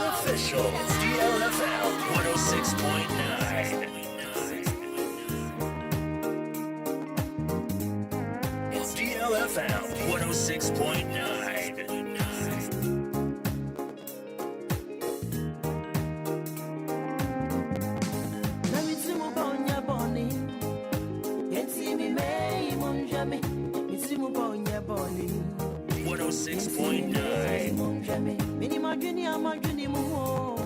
official. DLFM 106.9. DLFM 106.9. Monjami, Misimu Ponya Boni, 106.9. Monjami, Minima Junior, my Junior Mo,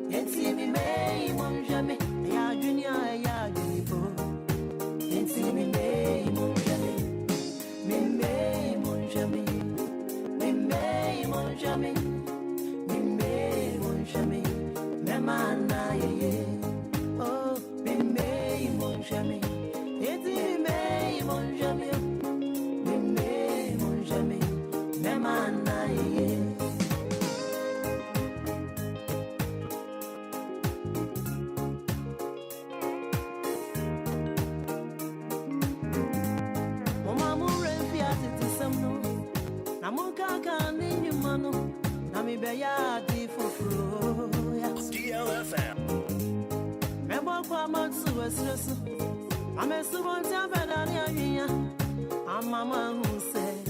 Yensi me May, Monjami, Ya Junior, Ya Junipo, Yensi me May, Monjami, me May, Monjami, me May, Monjami, me May, Monjami, Memana, ye, oh, me May, Monjami, Yensi me May, Monjami, me May, Monjami, Memana, ye. DLFM. I'm a suban tabadania. I'm Mamma who said,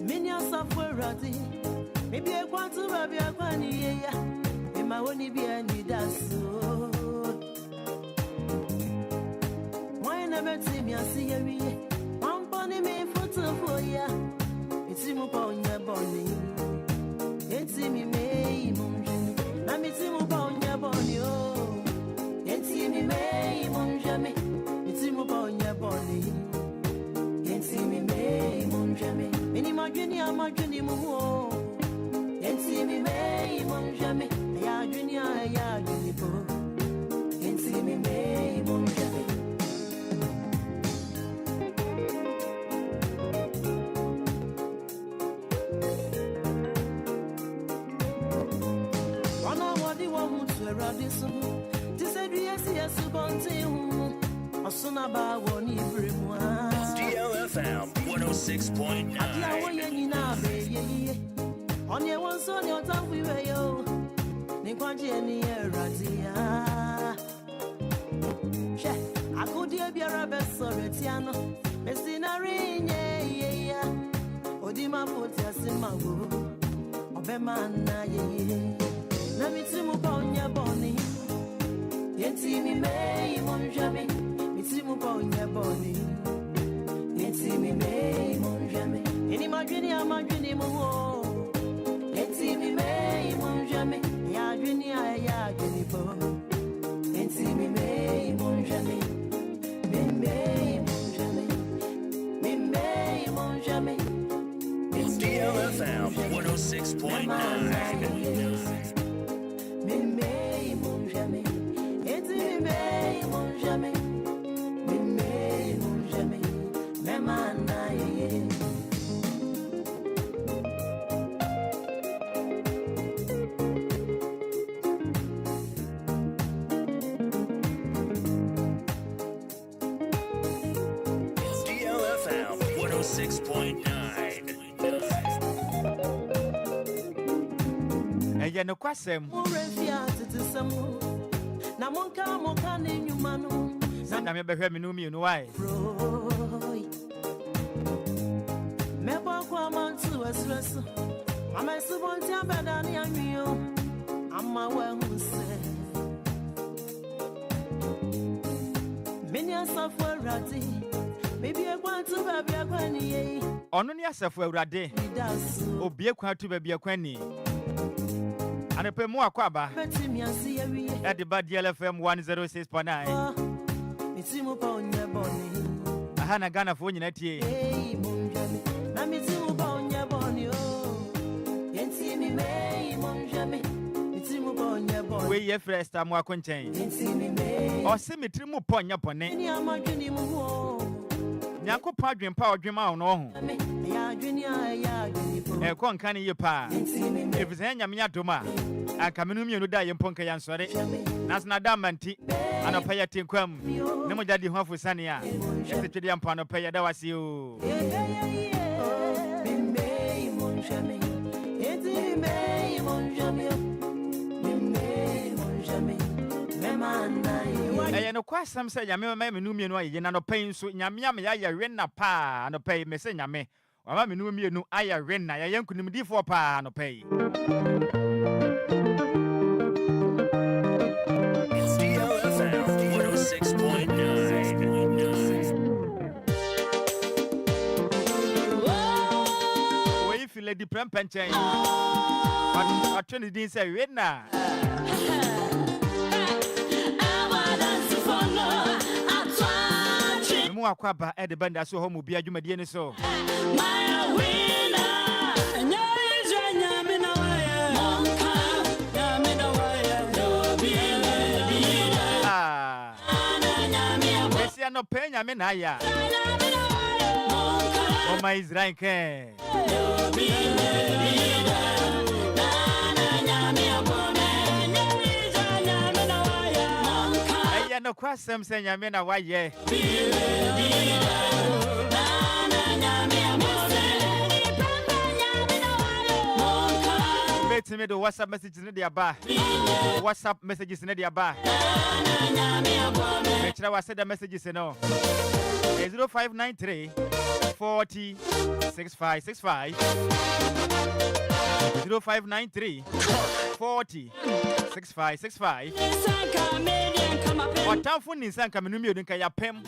Minya software ratty. Maybe I want to be a funny, in my only be any Anidaso. Why never see me? I see you. One pony me photo for ya. It's him upon your body. It's me, May, Monjami. Let me see upon your body. It's me, May, Monjami. It's him upon your body. It's me, May, Monjami. Minima Junior, my Junior Mo. It's me, May, Monjami. Ya Junior, Ya Junior. It's me, May, Monjami. DLFM 106.9. On your one son, your tongue we were yo. Niquanji any radia. She, I could be a rabbit sorretiano. Messinari, yeah. Odima put us in my woo. Obemana, yeah. Let me see Muponya Bonnie. Yeti me May, Monjami. Missy Muponya Bonnie. Yeti me May, Monjami. Any Marginia, Mo. Yeti me May, Monjami. Ya Junior, Ya Junipo. Yeti me May, Monjami. Me May, Monjami. Me May, Monjami. DLFM 106.9. DLFM 106.9. And you know, Quasem, Namonka Mokani Numano, Sam, you better me know why. Mebo Quaman to a stress. I'm a subon tabadani and you. I'm my well who said, Minya software ratty. Maybe I want to be a quany. On yourself, where Rade, Obia to be a quany. And a pay more quaba at the bad DLFM 106.9. It's him upon your body. I had a gun of one at ye. Let me see upon your body. Can't see me, May, Monjami. It's him upon your body. We ye first time more contain. Or symmetry more upon your pony. Yanko Padrin Power Dream out no. A con canny your pa. If it's any Doma, I come in you die in Ponka and sorry. Nas Nadamanti, and a payatin quam. No more daddy half with Sania. If the Chidian Pano pay, that was you. no kwasam say nyame ma me numie no aye na no pain so nyame am ya we na pa no pay me say nyame wa ma me numie no aye we na ya yankunim difo pa no pay. It's DLFM 106.9. We feel the prempenchen but attorney din say we na mu akwaba e de banda so ho mu bia dwumadie ni so my winner nyame na waya monka nyame na waya no bi Mesia no pe nyame na ya o ma Israel ke no bi no kwasem se nyame na waye Wait me do WhatsApp messages in the aba WhatsApp messages in the aba make sure I said the messages no 0593 40 6565 0593 40 6565 Watamfo ni nsa nka menumi odun ka ya pem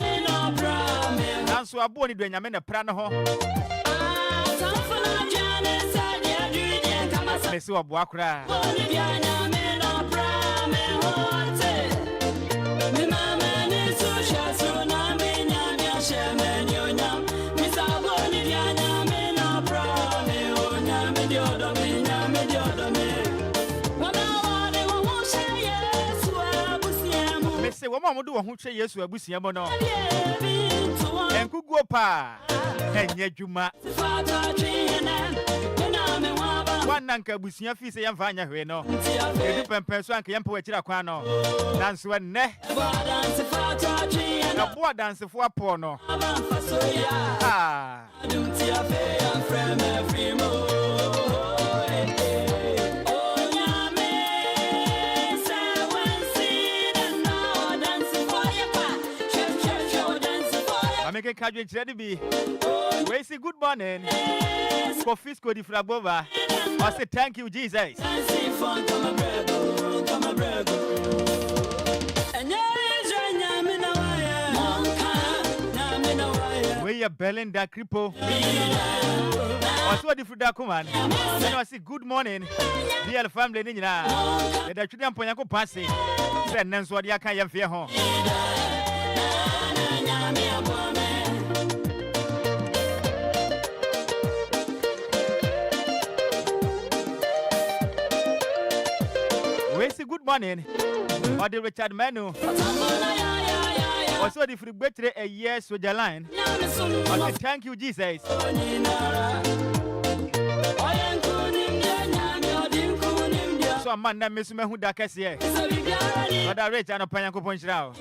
nanso abo ni do nyame na pra no ho Mesi obo akura Say woman mo do wo ho hwe Yesu abusia mo no enkuguo pa enye dwuma wananka abusia fi se yamfa anya hwe no edu pempen so anka yampa wachira kwa no nanso enne na bo dance fo apo no Make Kwadwo ready be. We say good morning. For Fisco di Frabova. I say thank you, Jesus. We are Belinda Kripo. I saw the Fruda Kuman. Then I say good morning. DL family Nina. The Chudam Ponyaco Passy. Then Nanso Diaka Yamfia home. We say good morning. Or the Richard Manu. Also the free betre a year soldier line. I say thank you, Jesus. So man na mesume hu da kese. Oda rich and opanyanko ponchirao.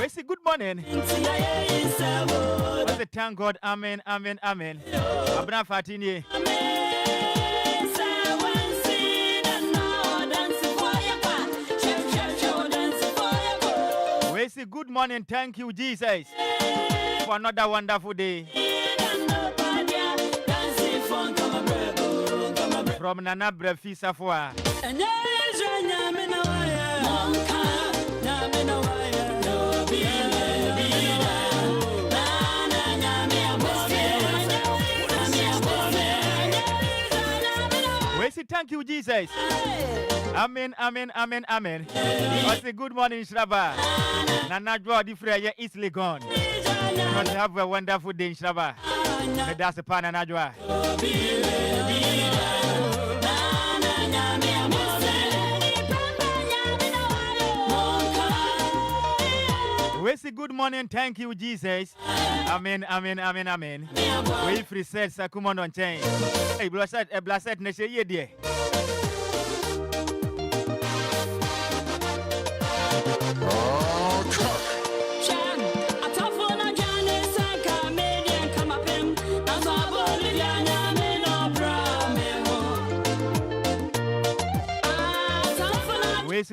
We say good morning. I say thank God. Amen, amen, amen. Abna Fatini. We say good morning. Thank you, Jesus, for another wonderful day. From Nana Brefisa Foa. We say thank you, Jesus. Amen, amen, amen, amen. I say good morning, Nhyiraba. Nana draw the prayer easily gone. God have a wonderful day, Nhyiraba. That's the pan Nana draw. We say good morning, thank you, Jesus. Amen, amen, amen, amen. We free said Sakumon on chain. Hey, blessed, a blessed nation, ye dear.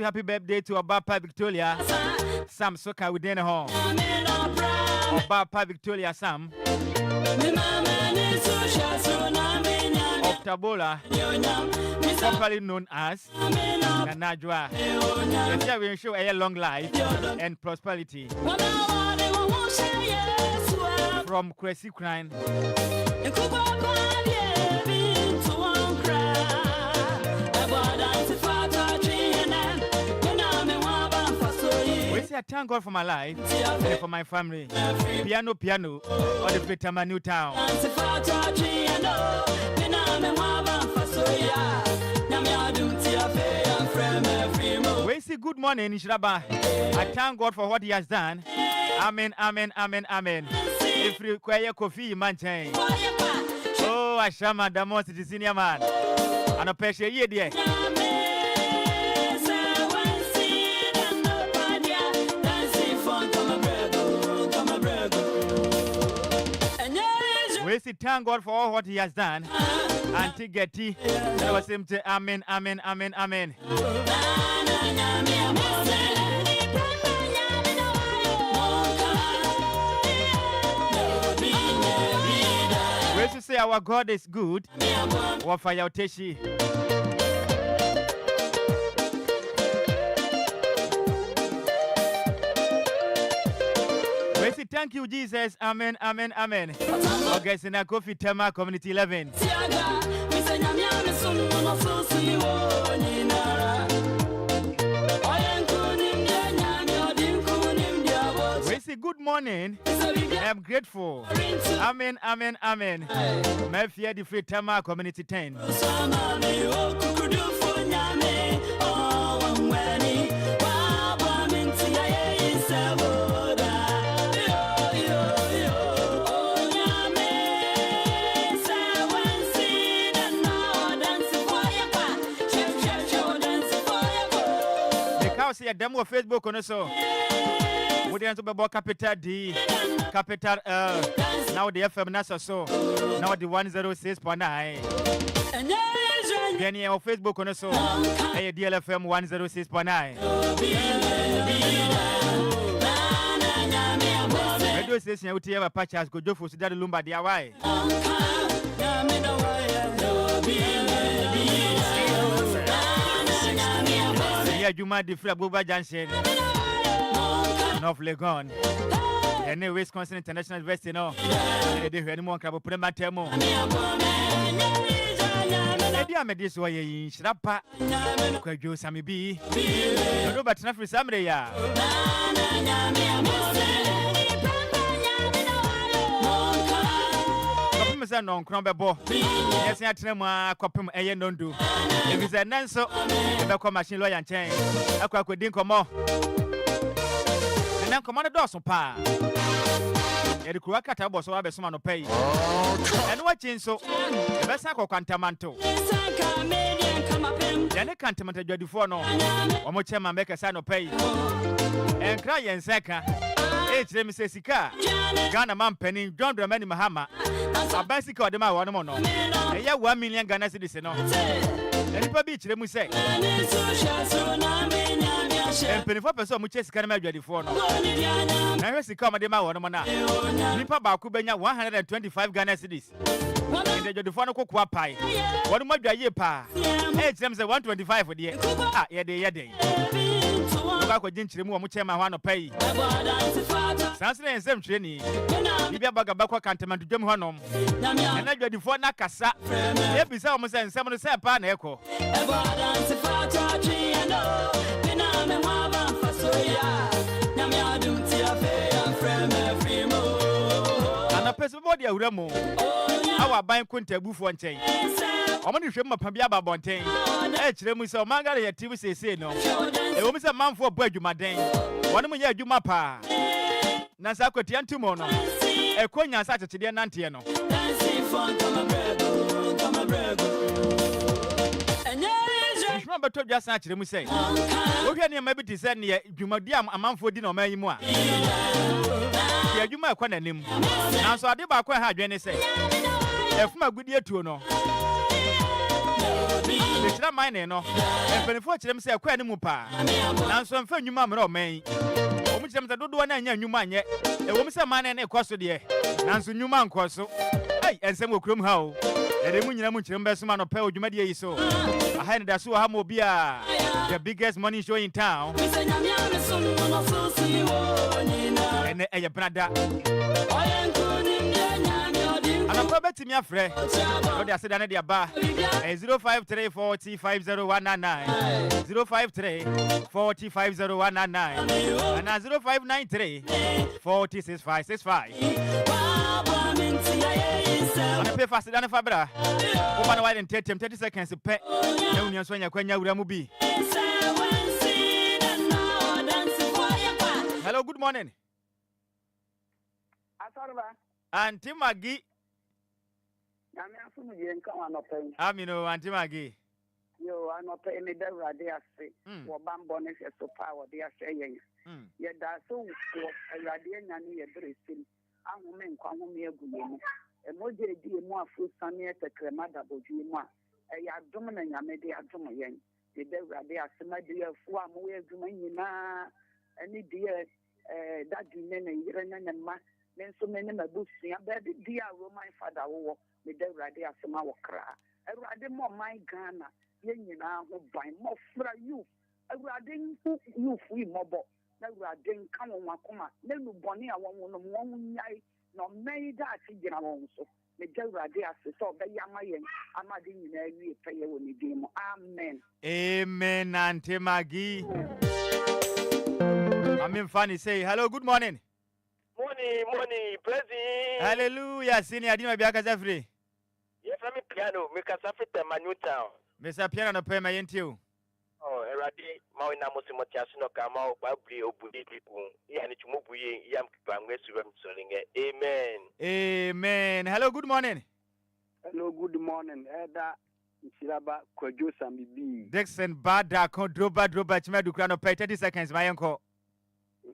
say happy birthday to Obapa Victoria. Sam Soka within the home. Obapa Victoria Sam. Of Tabola, properly known as Nanajwa. Yes, we ensure a long life and prosperity. From Cressy Crime. I thank God for my life and for my family. Piano, all the way to my new town. We say good morning, Nhyiraba. I thank God for what He has done. Amen, amen, amen, amen. If you require coffee, man, change. Oh, I shall my the most senior man. And a pressure here, dear. We say thank God for all what He has done. And to get tea, I was him to amen, amen, amen, amen. We should say our God is good. What for your teshi? We say thank you, Jesus. Amen, amen, amen. Okay, so now Kofi Tema Community 11. We say good morning. I am grateful. Amen, amen, amen. My fear the free Tema Community 10. See a demo Facebook on so. We didn't about capital D, capital now the FM NASA so. Now the 106.9. Then on Facebook on so. Hey DLFM 106.9. Radio station we have a patch as go for that Lumba DIY. Yeah, Juma the Free Abuba Junction, North Legon, and Wisconsin International University. No, they have any more crab prema temo. Maybe I'm this way in Nhyiraba Kwadwo Sammy B. Robert Nafri Samreya. Mr. Non Crombo. Yes, I tell my copy a non do. If it's a nanso, the come machine lawyer and chain. I could think more. And then Commander Dawson Pa. The Kuakata was so I be someone to pay. And watching so, the best I cantamanto. Then a cantamant do for no. Or more chairman make a sign of pay. And cry and second. H. Let me say Sika. Ghana man penny, John Dramani Mahama. A bicycle, the man, one more. A year 1 million Ghana citizens. And if a beach, let me say. And penny for person which is can ready for no. Now, as the comedy man, one more. Nipa Bakubenya 125 Ghana cities. In the phone of Cocoa Pie. What might be a year pa? H. Them 125 for the year. Ah, yeah, day. Back with Jinchi, Muchema, one pay. Sansa and Sam Trini. Libya Bagabaqua Cantaman to Jim Honum. And I got the phone Nakasa. Episode almost and some of the same pan echo. And a person body of Remo. Our buying Quinta Boof one chain. I'm going to show my Pabiaba Bontain. H. Remusa Mangari TV say no. A woman's a man for a bird, you madame. One of you, my pa. Nasako Tiantumono. A coin such a Chidian Nantiano. And remember to just such them say. Okay, maybe to send you Jumadiam a man for dinner, may more. Yeah, you might quite a name. Now, so I did about quite hard when they say. If my good year to no. Enhyira mine no. Empenifo kyerem sɛ kwa ne mu pa. Nanso mfa nnwuma mra oman. Omu kyerem sɛ dodo na anya nnwuma anyɛ. Ewom sɛ mine na ekoso de. Nanso nnwuma nkoso. Ai ensem okurom ha o. Ede mu nyina mu kyerem besoma no pɛ odwuma de yi so. Anidaso Wɔhɔ Obia, the biggest money show in town. And a brother. And I'm probably to me a friend. What they said, I bar 053 40 50199 053 40 50199 and 0593 40 6565. And I pay faster than a fabra. Over wide and 30 seconds to pay. No news when you're going to Ramubi. Hello, good morning. Auntie Maggie. Amino, Auntie Maggie. Yo, I'm not paying me the radia say, or bambonnes as so power, they are saying. Yet that's so a radian and a dressing. I'm woman, come me a good. A moje di more food sunny at the cremada bojuma. A dominant Yamedia Domayan. The radia semadia for more Dumana. Any dear that dinner and ma. Then so many my books, I bet the dear Roman father war with the radia semawa cra. I rather more my Ghana. Yen who buy more for you. I rather you free mobile. I rather come on my coma. Then you bonny, I want one night. No, may that figure also. The radia so the Yamayan. I'm adding in every prayer when you do. Amen. Amen, Auntie Maggie. I'm in funny say hello, good morning. Morning, President. Hallelujah, senior Dino Biaka free. Yes, I'm a piano, make a safety my new town. Mr. Piano no pay my into. Oh, Eradi, Mawina Musimotiasino Kamau, Babri, Obudi people, Yanitumubuye, Yam Bangwesum Solinga. Amen. Amen. Hello, good morning. Hello, good morning. Eda Nhyiraba Kwadwo Sammy. Dixon Bada Droba Chimedu Krano pay 30 seconds, my uncle.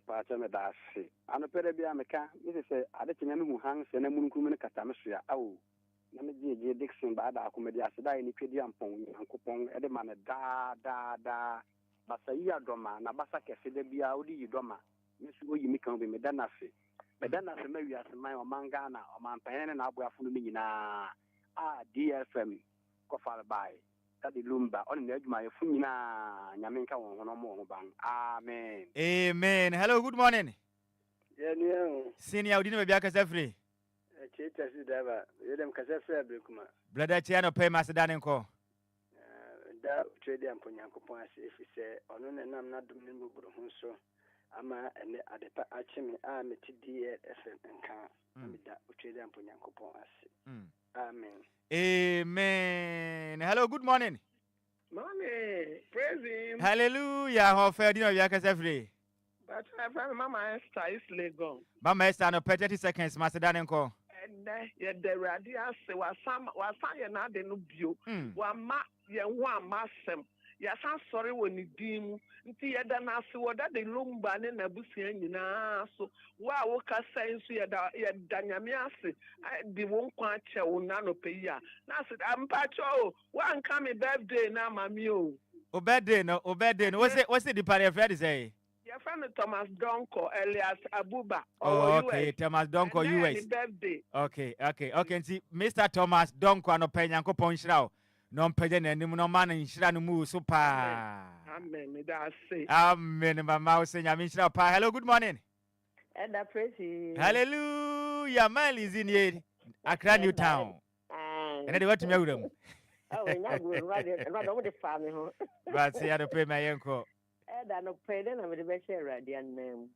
Pachame dasi. Ano pere bia meka, mi se ade kyenya mu hang se na munkum ne katamsua awo. Na me je Dixon Bada akomedi aseda ni twedi ampon yankopon ede ma ne da basa yi adoma na basa kese de bia odi yi doma. Mesu oyi mi kan be me da na se. Me da na se ma wiase man o manga na o man pan ne na aboafo no nyina. DLFM kofal bai. Tadi Lumba on the edge my funina Yaminka on more bang. Amen. Amen. Hello, good morning. Yeah, Senior Dino Biaka Sefri. Chetas Dava, Yedem Casafra Brukuma. Brother Chiano pay Macedanenko. Da trade and Ponyanko Pons if he say, on and I'm not doing so. Ama and at the Achim, I'm a DLFM and car. That trade and Ponyanko Pons. Amen. Amen. Hello, good morning. Mommy, praise him. Hallelujah. How fair Dino Biaka Sefri. But I found Mama Esther is Legon. Mama Esther no 30 seconds, Macedanenko. And the radia say was not the nubio. One massem. Yes, I'm sorry when you dim. Tia than I see what that the Lumba and a bussian, so wow, saying so ya Danyamiasi. I won't quite show nano pay ya. Now said, I'm Pacho, one coming birthday now, mammy. Obede no. What's the party Freddy say? Your friend Thomas Donko, Elias Abuba. Oh, okay, Thomas Donko, US. Birthday. Okay. See, Mr. Thomas Donko no pay yanko ponchra. No pay no man in Shranu Mu super. Amen. That's it. Amen. My mouse and Yamin pa. Hello, good morning. And I praise him. Hallelujah. Man is in here. Accra New Town. And I want to know them. Oh, not good. Right over the family. But see, I don't pay my uncle. And I don't pay them with the best radiant name.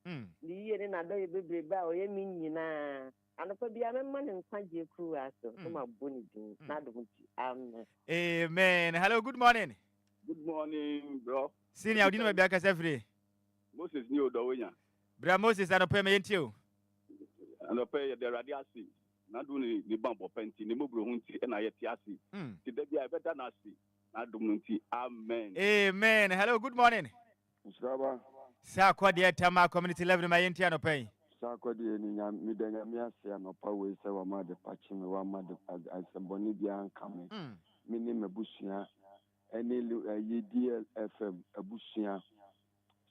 The year in a day, baby, bow, you mean, and if be a man and find your crew as my bonny, not Amen. Hello, good morning. Good morning, bro. Senior, you know, back as every Moses knew the winner. Bra Moses, I don't pay me into. And I pay the radiasi. Not doing the bump of penty, the mobile hunty, and I yet Today, I better not see. Not doing Amen. Amen. Hello, good morning. Nhyiraba. Sa Kwadwo Tama community level my enti pay. Sa Kwadwo ni midanya miase anopa we se wa ma de pachi me wa ma de asemboni bia nka me. Mini mebusua any DLFM abusia.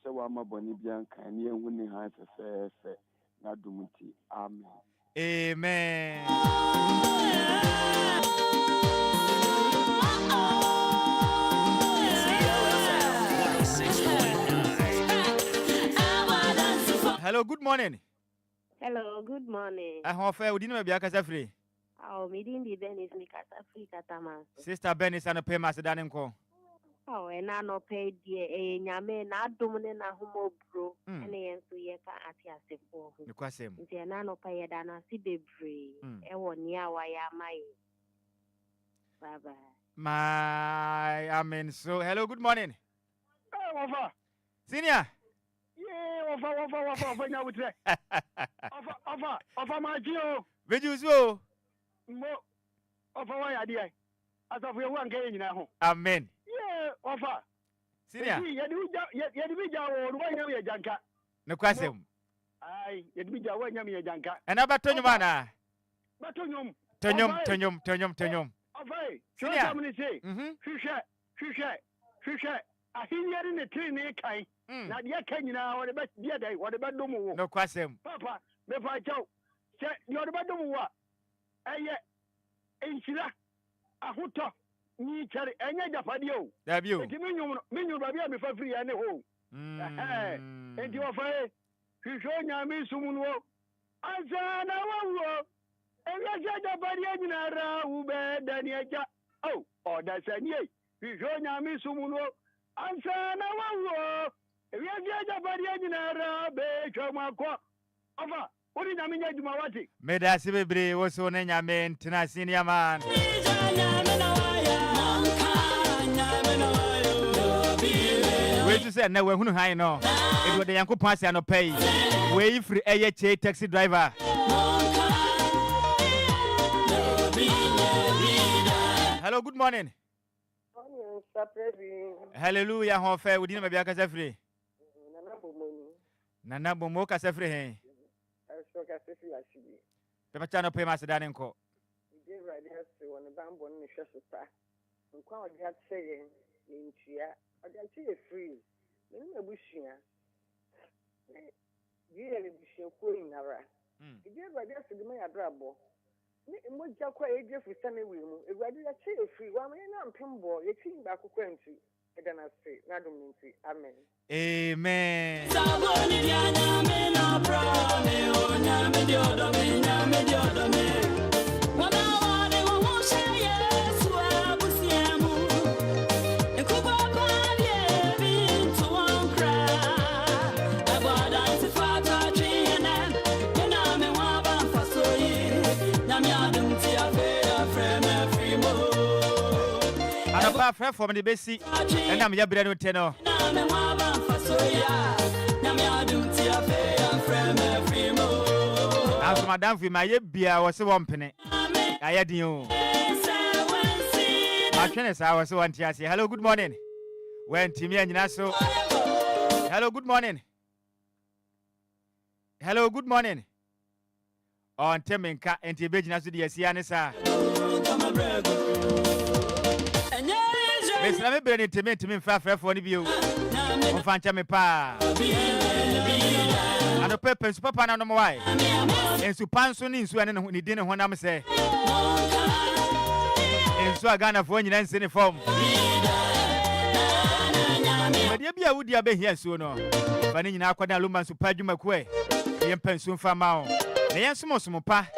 So wama boni bianca and ye winning high fair nadumuti. Amen. Amen. Hello, good morning. Hello, good morning. I hope you didn't be a free. Oh, me didn't be Venice, me casa free katama. Sister Bennis and a pay master Danenko. Oh, and I no paid ye a yame, not dominant a homo bro, and I answer ye can at ya for the question. The nano pay dana see the bree, and 1 year why am I? Bye bye. My, amen. So, hello, good morning. Oh, over. Senior. Yeah, over, now with that. Over, my Gio. Would you so? More over my idea. As of your one game now. Amen. Yeah, over. Senior. Janka. No question. Aye, yet be Jawan Yami Janka. And about Tonyumana. Tonyum. Tonyum. Away. Somebody say, Fisher. I hear in the train, Kai. Not yet, can you know what about the day? What about Domo? No question. Papa, if I tell, you're about Domo. Enhyira ahoto ni chare enya japadio Dabio minyu babia me fa free ane ho enti wo fa hwehwo nyame sumuno ansa na wawo enya japadia nyinara wu be dani aja oh oda sanie hwehwo nyame sumuno ansa na wawo enya japadia nyinara be twamako ofa uri nyame nyaduma wati Meda sibebre woso ne nyame tina senior man we to say na we hunu han no e do de yankopon ase no pay we free eye taxi driver Hello, good morning. Hallelujah, ho fe we dina bia kasa free Nana bomo kasa free hen Papa chano pay master Danenko. Free. A bushia. You have a queen, Nara. You gave my desk to me a drabble. Moja kwa age for Sunday will. If I did a chair free, 1 million pimbo, you came back to Quenty. I don't say, Naduminti. Amen. Amen. Friend from the basic, and I'm your brand tenor. As Madame for my beer was a wompany. I had you. I was one to say hello, good morning. When Timmy and Naso. Hello, good morning. Hello, good morning. On Temenka and Tibet to the Sianesa. Miss Lammy Bernie to me far for the view. On Fanchame Pa. And the purpose, Papa, no more. And Supanson in Swan when he didn't want to say. And so I got a phone in any form. But you be a would be here sooner. But in Aquana Lumba Supaju McQuay. The Empensun Famao. The answer pa.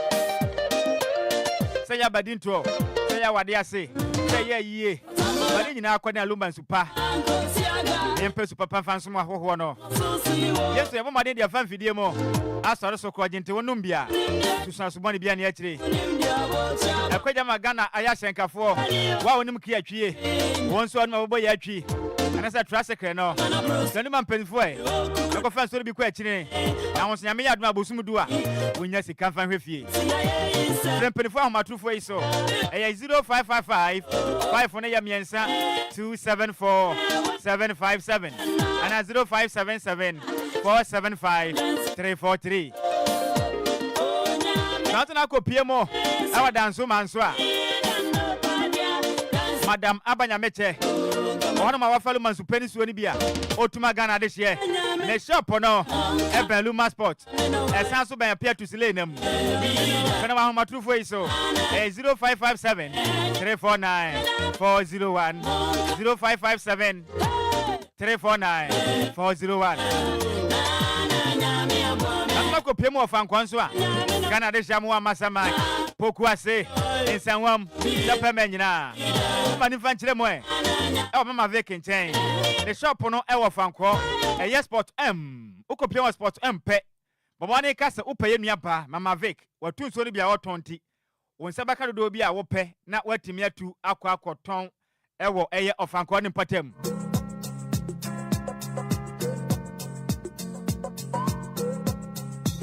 Say Abadinto. Say what they say. Say ye. But in Aquana Lumba Supa. The Empress Papa Fansuma Hono. Yes, I want my fan video more. I saw so called into Numbia. To Sansumani Bian Yetri. I quite a Magana Ayasenka for. Wow, Numki. Once one my boy Yachi. And as I trust a crano, Sandman Penfoy. No offense to be questioning. I was Yamia Busumudua. When yes, he can't find with you. Then Penfoy, my true way so. A 0555 548 274 757 and a 0577 475 343. Nothing I could PMO. Our dance woman, Madam Abanyameche. One of my fellow man who penny Swanibia, Otuma Ghana this year. The shop no, Eben Lumba Sport. A Sanso by appear to Selenum. When my true voice so 0557 349 401 0557 349 401. Mako pemo of Anquansoa, Ghana de Jamua Masama, Pokuase, in San Juan, Japamena, Manifanchile, oh, Mamma vacant chain. The shop on our Fanco, a yes spot M, Ukopio spot M pet, but one castle Upe Miapa, Mamma Vic, or 2 Solibia or 20. When Sabaka do be a wope, not waiting me to Aqua Coton, Ewo Air of Anquan Patem.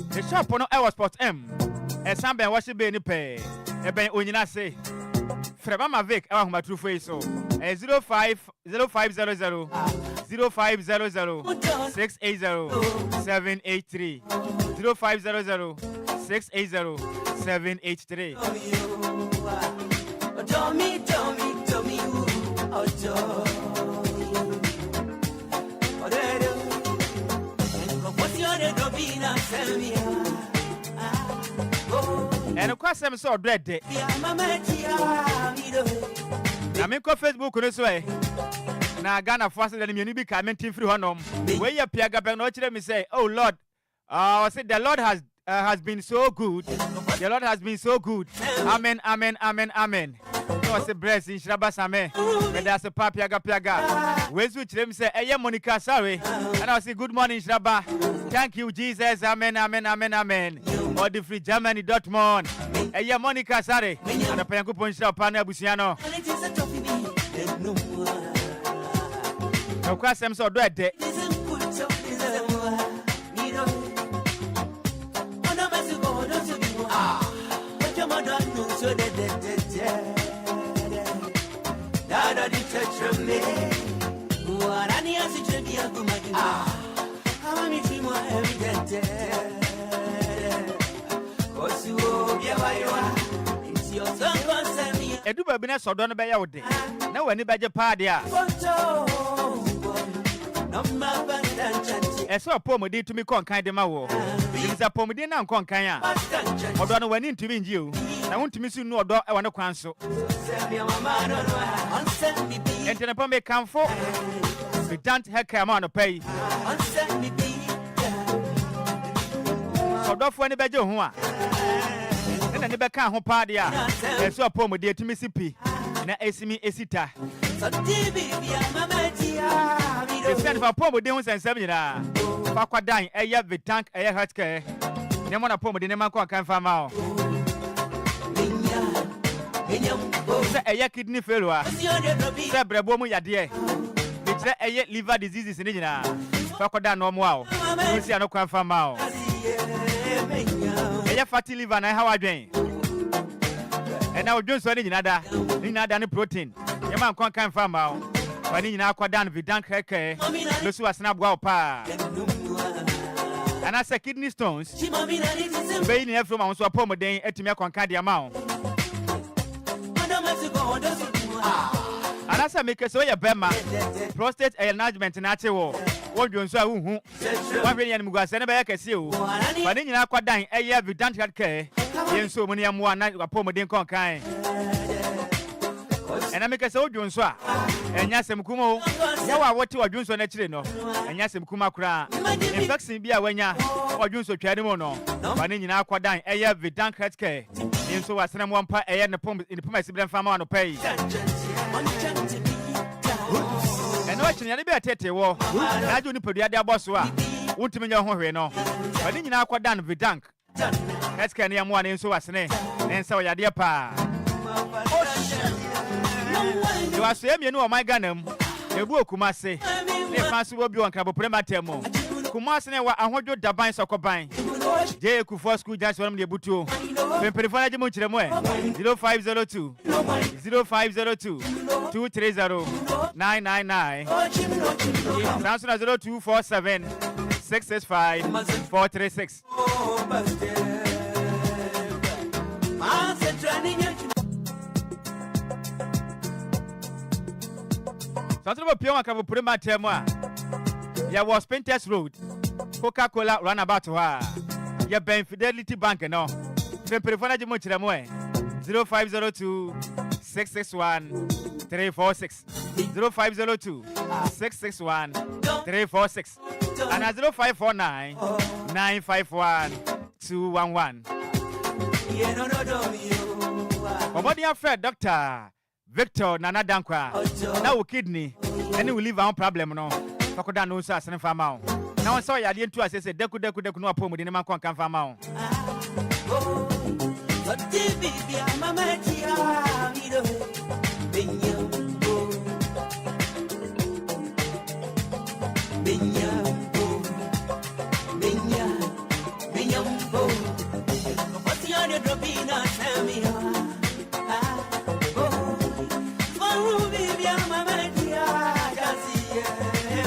The shop on our spot M. A Sambe was a benny pay. A ben Unina say. Frebama Vic, my true face so. A 0500 680 783 0500 680 783. And of course, I'm so dread. I'm in Facebook this way. Now, Ghana faster than you be coming through Honum. Where you Piaga Benoche, me say, oh Lord, I said the Lord has been so good. The Lord has been so good. Amen, amen, amen, amen. So I say, bless in Nhyiraba Sammy. But that's a Piaga. Where's which them say, hey, Monica, sorry. And I say, good morning, Nhyiraba. Thank you, Jesus. Amen, amen, amen, amen. All the free Germany, Dortmund. Hey, Monica, sorry. And the Pianco Poncha Pana Busiano. Of course, I'm so dread. Edu baby na so don be ya wode na wani beje paadia eso apomodi tumi konkan de ma wo bisa apomodi na konkan a odo no wani ntumi nji o na wontumi su nu odo e wani kwan so entene pombe kanfo we don't heka ma no pay odo fo ni beje ho a na ni be kan ho paadia eso apomodi tumi sipi na esimi esita Send for Pomo Downs and Seminar. Fakwadan, a year with tank, a year health care. Nemona Pomo, the Nemanco can farm out. A year kidney failure. Brebomo, ya dear. It's a year liver diseases in India. Fakwadan no more. You see, I no can farm out. A year fatty liver, and how I drain. And now, just one in another protein. Your man can't farm out. When you now quadan with dank hair, Lucy was snap wow pa. And I say kidney stones, baby, every man was a pomo day at me con candy amount. And I say make a soya bema, prostate enlargement in Achewo. What you saw who 1 million mugas and a see you. But in your quadan, a year with dank hair, yen so many am 1 night a pomo day con kind. And I make a soldier and swap. And Yasem Kumo, now I want to a Junso naturally no. And Yasem Kuma cry. In fact, be a when ya or Junso Chadimono. But in our quadine, a year with dank head care. In so as one part a year in the Pumasiblan farm on pay. And watching a little bit war. I do put the other boss. Won't mean your home, no. But in our quadan with dank. That's can you one in so as name. And so your dear pa. You are saying you know my Ghanaian. The book Kumase. The fancy will be on Cabo Prematemo. Kumase, I want you to buy soccer buying. J. Kufor School just from the Butu. When Perifana Muchemo 0502 0502 230 999. Transfer 0247 665 436. Something about Pion Cabo Prima Temwa. Ya was Spinters Road, Coca-Cola runabout to her. Ya Ben Fidelity Bank no. Prepare for much 0502 661 346 0502 661 346 and 0549 951 211. Obodi afraid Dr. Victor Nana Dankwa. Now kidney and we leave our problem no. Fakoda no sa sene fama. Now I saw ya the two as say deku no apomo de man kan fama.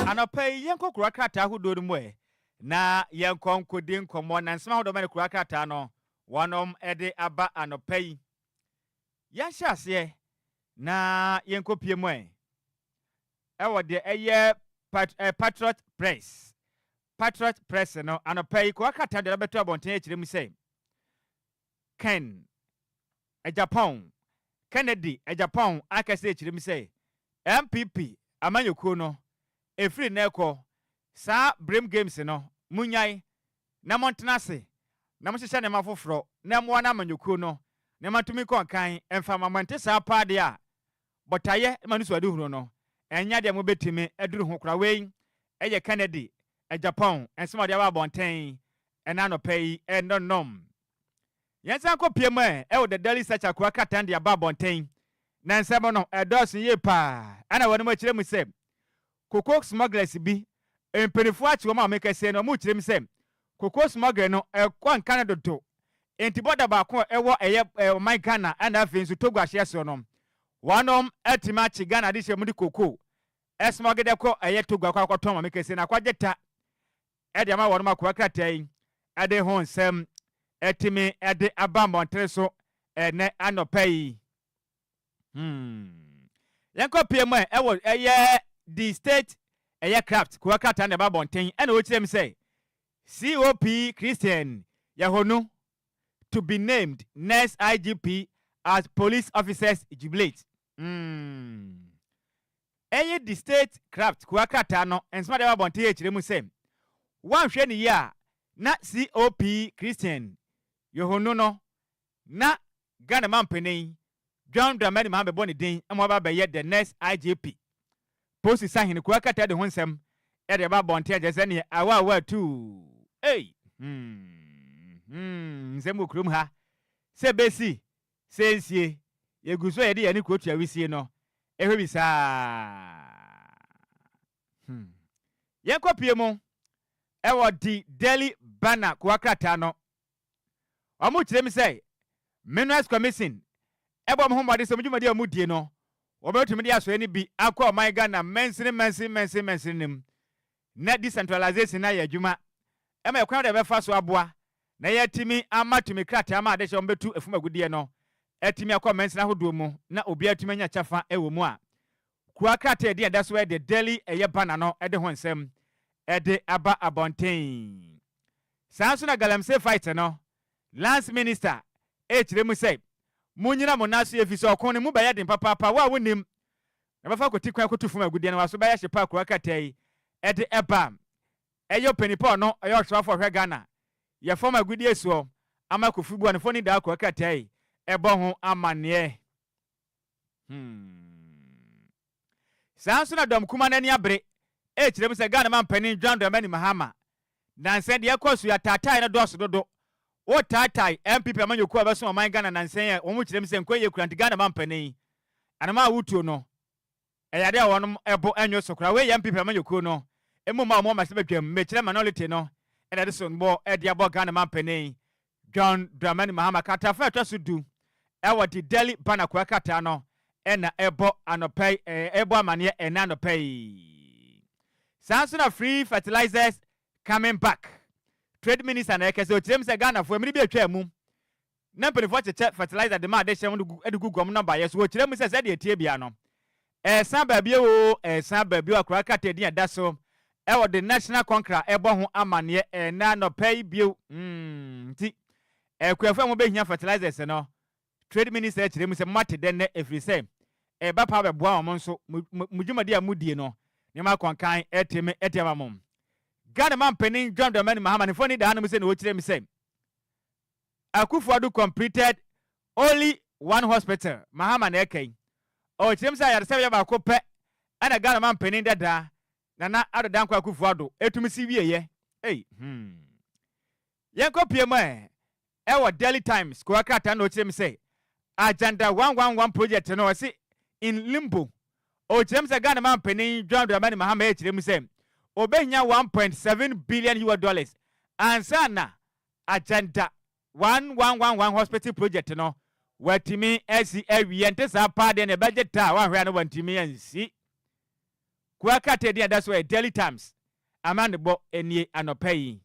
Anopay yanko kurakata hu do mwe na yanko nkodi nkomo na nsema hu do mane kurakata no wanom ede aba anopay yanhya ase na yanko pie mwe ewo de eye Patriot Press no anopay kurakata de beto abonten akire mu say Ken a Japan Kennedy a Japan akase akire mu say MPP amanyoko no efiri neko sa brim games no munyai na montenase na mohyehyɛ ne mafoforo na moa na amanyoko no na matumi konkan emfa mamante sa paade a botaye manu so aduhuru no enya de mo betimi aduru ho kora wei eye Kennedy a Japan ensema de aba bonten ena no pay enonom yensan ko piem wo the daily search akwa katan de aba bonten na nsemo no edos ye pa ana wonu ma kire mu se Cocoa smugglers bi empenifu achi wo ma make say no mu kire mi say cocoa smuggler no kwa nkan dodo enti boda ba ko ewo eye my Ghana and afin so Togo ahye so no wanom atima chi Ghana de hye mu di cocoa smuggle de ko eye Togo akwa to ma make say na kwageta e de ma wono ma kwa kratai e de ho nsem etimi e de abambontre so ene anopai yanko pm ewo eye the state aircraft kuwakata na babonten and what them say COP Christian Yahonu to be named next IGP as police officers jubilate. Eye the state craft kuwakata no and smart babonten e chire mu say one hwe ni ya na COP Christian Yahonu no na Ghana mampeni John Dramani Mahambe boni din amwa ba be the next IGP Posi sahin kuwakata de honsem e de ba bonte agese ne awa tu hey nzemu krum ha se besi se nsie yeguso ye de ye ne kotu awisie no ehwe bi saa yenkopie mu ewo di daily banner kuwakata no omu kire mi say Minerals Commission ebo mo homade se mujumade amudie no obetumi dia so ani bi akọ my Ghana mensin nim na decentralization na ya adwuma ema ekwan de be fa so aboa na yatimi amatumi krata ama ade hye betu efumagudie no atimi akọ mensin ahodo mu na obi atumi nya chafa ewo mu a kuwa krata ede da so de daily eye bana no ede ho nsem ede aba abonten sanso na galamsey fight no lance minister chire mu say munyina monaso yefiso okon ne mu baye den papa wa wonim na bafa koti kwan kotu fuma agudie na waso baye hye pa kuwa katai ede eba eyo penipo no eyo hwafo hwe Ghana ye foma agudie so ama kofubu an foni da kuwa katai ebo ho amane sanso na dom kuma nani abre chire mu se Ghana man panin John Dramani Mahama na nse de yakosu ya tatai na doso dodo o tatai MPP amanyoku abaso oman Ghana na nsen ya omu kirem se nkwa ye kuranti Ghana mampani anama wutuo no eyade a wonom ebo anyo sokra we ye MPP amanyoku no emu ma mo ma se betwam me kire manolity no ede de so nbo ede abo Ghana mampani John Dramani Mahama kata fa atwa so du ewo di daily bana kwa kata no ena ebo anopai ebo amane ena anopai sanso na free fertilizers coming back. Trade minister na ekese otirem se Ghana fo emiri bi atwa mu na mpeni fo cheche fertilizer de ma de hye mu edugu gom number yes otirem se de etie bia no San baby o, san baby o kura kate din da so. E the national conqueror ebo ho amane na no pay bio. Ti kwafo mo behia fertilizers no. Trade minister chire mu se mate den na efri se. Ba pa be boa mo nso mudwumadi amudie no. Ne ma kwankan etema mom. Ghana man penin John Dramani Mahama ne foni da hanu se no chire mi se. Akufo-Addo completed only one hospital. Mahama na ekai. O chire mi se ya se ba ko pe. Ana Ghana man penin dada. Nana adodan kwa Akufo-Addo etumi si wieye. Hey, Yenko PM e Daily Times ko akata na o chire mi se. Agenda 111 project no o se in Lumba. O chire mi se Ghana man penin John Dramani Mahama e chire mi se. Obenya 1.7 billion US dollars. Ansana agenda 1111 hospital project no. Watimi esi ewi ente sa pa de ne budget ta wa hwe no wantimi ansi. Kwa kate dia that's why Daily Times amande bo enie anopai.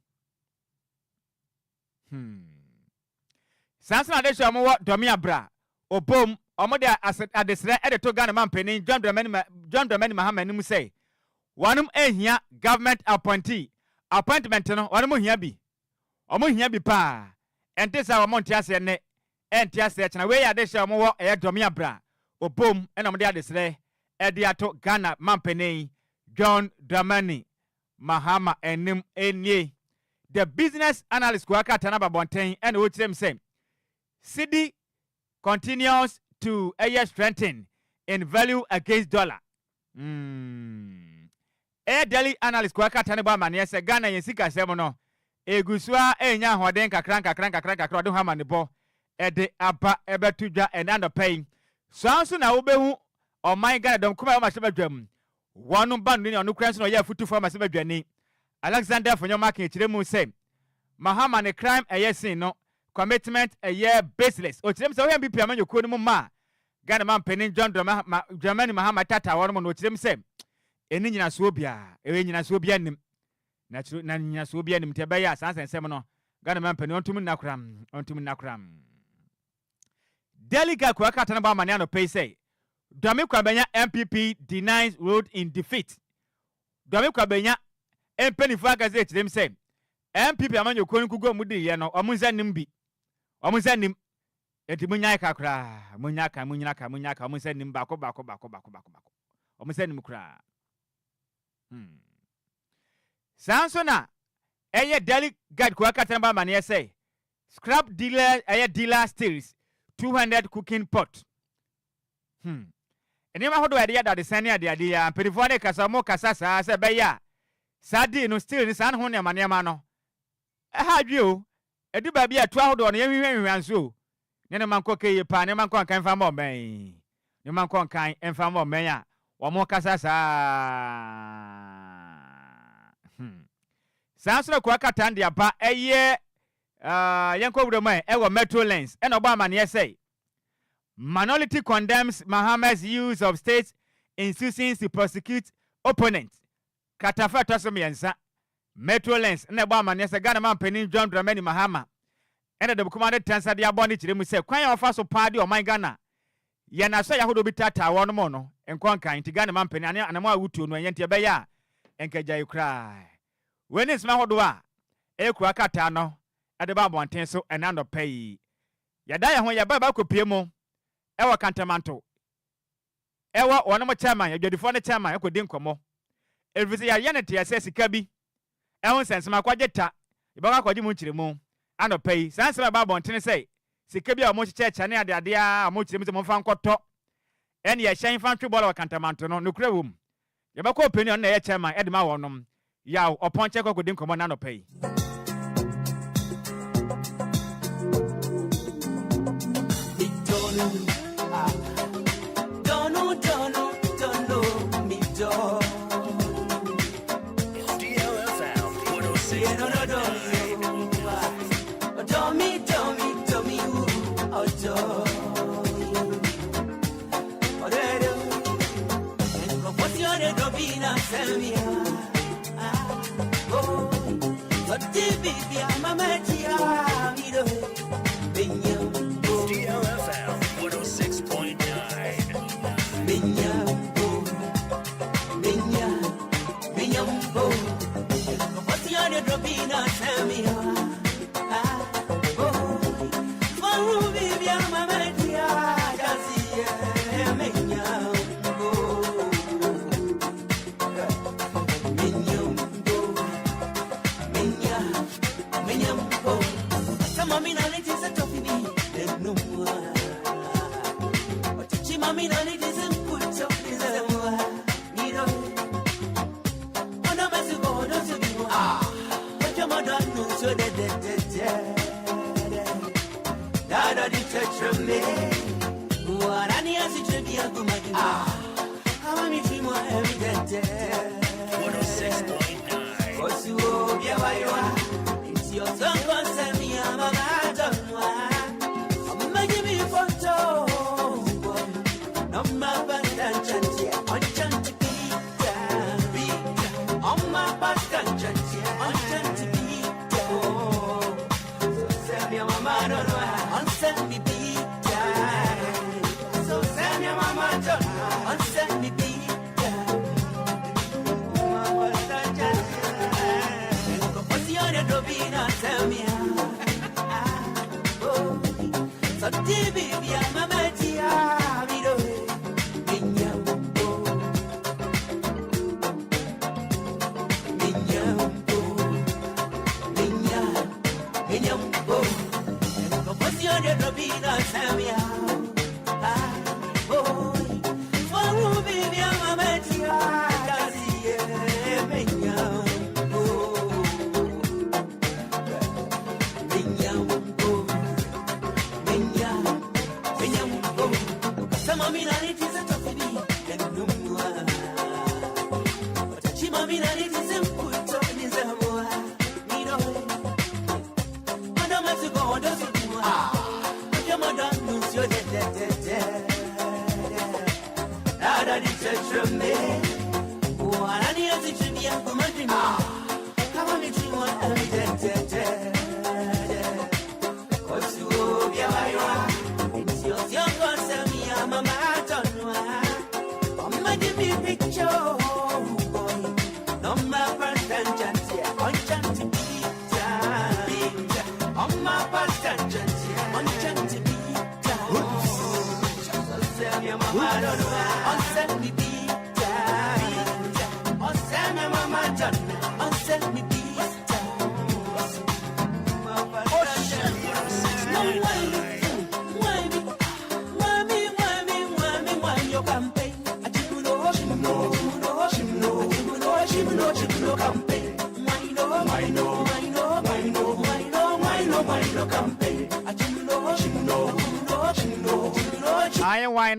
Sansana de sho mo domi abra. Obom omo de adesre e de to Ghana man penin John Dramani Mahama nim say wanum ehia government appointment no wanum hia bi omo hia bi pa ente sa wo monte ase ne ente ase chena we ya de hye omo wo e domi abra obom ena mo de adesre e de ato Ghana mampene John Dramani Mahama enim enie the business analyst ko akata na babonten ena wo kirem say cedi continues to strengthen in value against dollar. Daily analyst ko akata ne ba mane se Ghana yen sika sem no egusua enya hoden kakran do hama ne bo e de aba ebetudwa enando pay so na wo behu o my Ghana dom kuma ma sheba dwam wonu ban ni onu kran so no ya futu for ma sheba dwani Alexander Fonyoma kan kire mu say Mahama ne crime sin no commitment baseless o kirem se wo MP amanyo ko ni mu ma Ghana man penin John Dramani Mahama tata wonu no kirem se eni nyina so obia ewe nyina so obia nim na nyina so obia nim te be ya sansensem no Ghana man peni ontumi nakram Delegate ko akata na ba mane no pay say Dwami Kwabenya MPP denies road in defeat. Dwami Kwabenya empeni fa gaze chirem say MPP amanyo ko kugo mudi ye no omunza nim bi omunza nim enti munyai kakra munyaka omunza nim bako omunza nim kra Sansona Daily Guide ko akata ba mane say scrap dealer dealer steals 200 cooking pot. Eni ma hodo ade da de sane ade ya perifo ne kasa mo kasa sa se be ya sadi no still ni san ho ne ma no ha dwe o edi ba bia to ahodo no yehwehwehwan so ne man ko keye pa ne man ko kan fa mo men ne man ko kan enfa mo men a wo mo kasa sa Sansona ko akata ndia ba yenko wuro mai ewo metro lens eno ba mane say minority condemns Mahama's use of state institutions to prosecute opponents. Katafa tosomiensa metro lens na ba mane say Ghana man penin John Dramani Mahama ena de bukumade tansa de aboni chire mu say kwan ya ofa so paade o man Ghana ye na so ya hodo bitata wono mo no enkon kan ti Ghana man penin anamo awutuo no yente be ya enkaja ikra when is ma hodo a ekura kata no ade ba bonten so enando pay yada ya ho ya ba kopie mu ewa kantamanto ewa wono mo chairman adwadifo ne chairman ekodi nkomo elvisi ya yanete ya sika bi ehun sense ma kwageta ibaka kwaji mu nchire mu ando pay sanse ba bonten say sika bi a mo cheche ne ade a mo chire mu mo fa nkoto ene ya hyan fa ntwe bola wa kantamanto no nokura wom yabako opinion na ya chairman edema wonom ya oponche kwagodi nkomo na no pay Don't know me, don't. It's DLFM. What do you say? Don't me, who? What's your name? Don't be not tell me. Oh, what did baby? I'm a man. DLFM. What do you say? it is a toughy me. No more. Chimami na it is a good job. Is a more. You know. On a mess of God, don't you be but your mother knows so that Dada the church from me. What I need to be a good man. How many people more evident? 106.9. What's you, Obia, why you are? It's your song, Sammy, I'm a madam. I'm making me photo. No, my band and chanty, on chanty beat. On my band and chanty, on chanty beat. So send me a mama, don't know. On send me beat. So send me a mama, don't know. On send me beat. Tell me so baby, I'm a matia, we do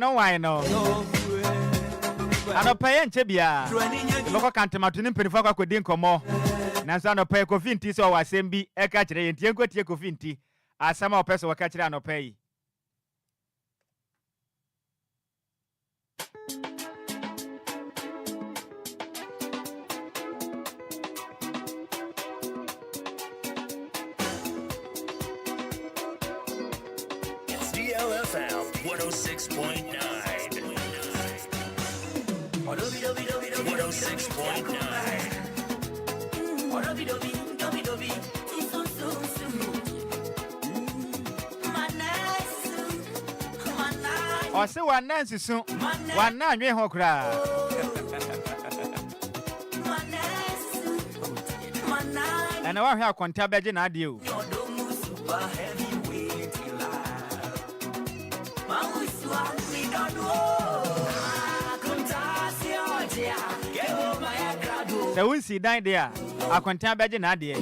Why no? I don't pay and Chebia. The local can't Martin Perifaca could drink more. Nansa no pay cofinti so was same be a catcher and Tianco Tiacofinti as some of person will catch it and pay. It's DLFM 106.9. 106.9. Or say one Nancy soon, one nine way hokra. And I want her contact in adieu. So we see down there, I contact Bagin Nadia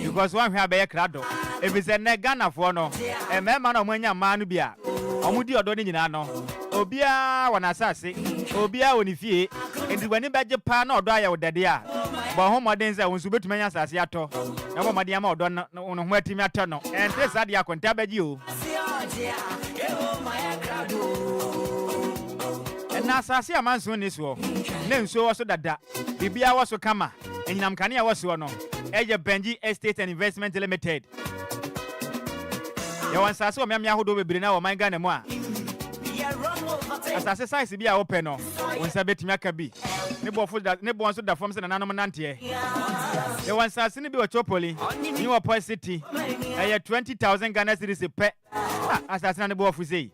because one have a crado. If it's a Ghana for no, a man of Manubia, Omudi or Doninano, Obia, when I say, Obia, when if ye, and when you bet Japan or die with the dear. But home days I was with Mania Sasiato, no more Diamo don't know where Timatono, and this idea contact you. And now Sasia Manson is war. Name so also that Bibia was so kama, and Namkania was so no. Eja Benji Estate and Investment Limited. You want Sasso Mamia who do be now, my gun and moi. As I say, be open no. When Sabet Makabi. Nebo food that Nebo wants to the forms and anomanantie. You want Sassini be a chopoli, New Point City. I had 20,000 Ghana cities a pet. As I said, of say.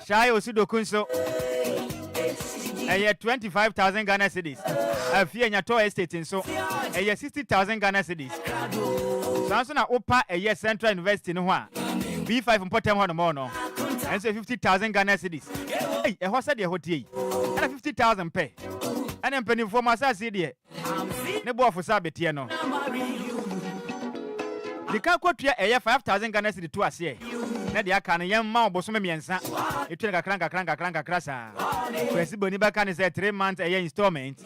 Shai Osudo Kunso. I had 25,000 Ghana cities. I fear in your toy estate in so. I had 60,000 Ghana cities. Sansona Opa a year Central University no one. B5 important one more no. And say 50,000 Ghana cedis. Hey, a horse at the hotel. And 50,000 pay. And then penny for my city. Nebo for Sabetiano. The calculator a year 5,000 Ghana cedis to us here. Nadia can a young man bosom miensa. You take a crank crassa. Presi Boniba can say 3 months a year installment.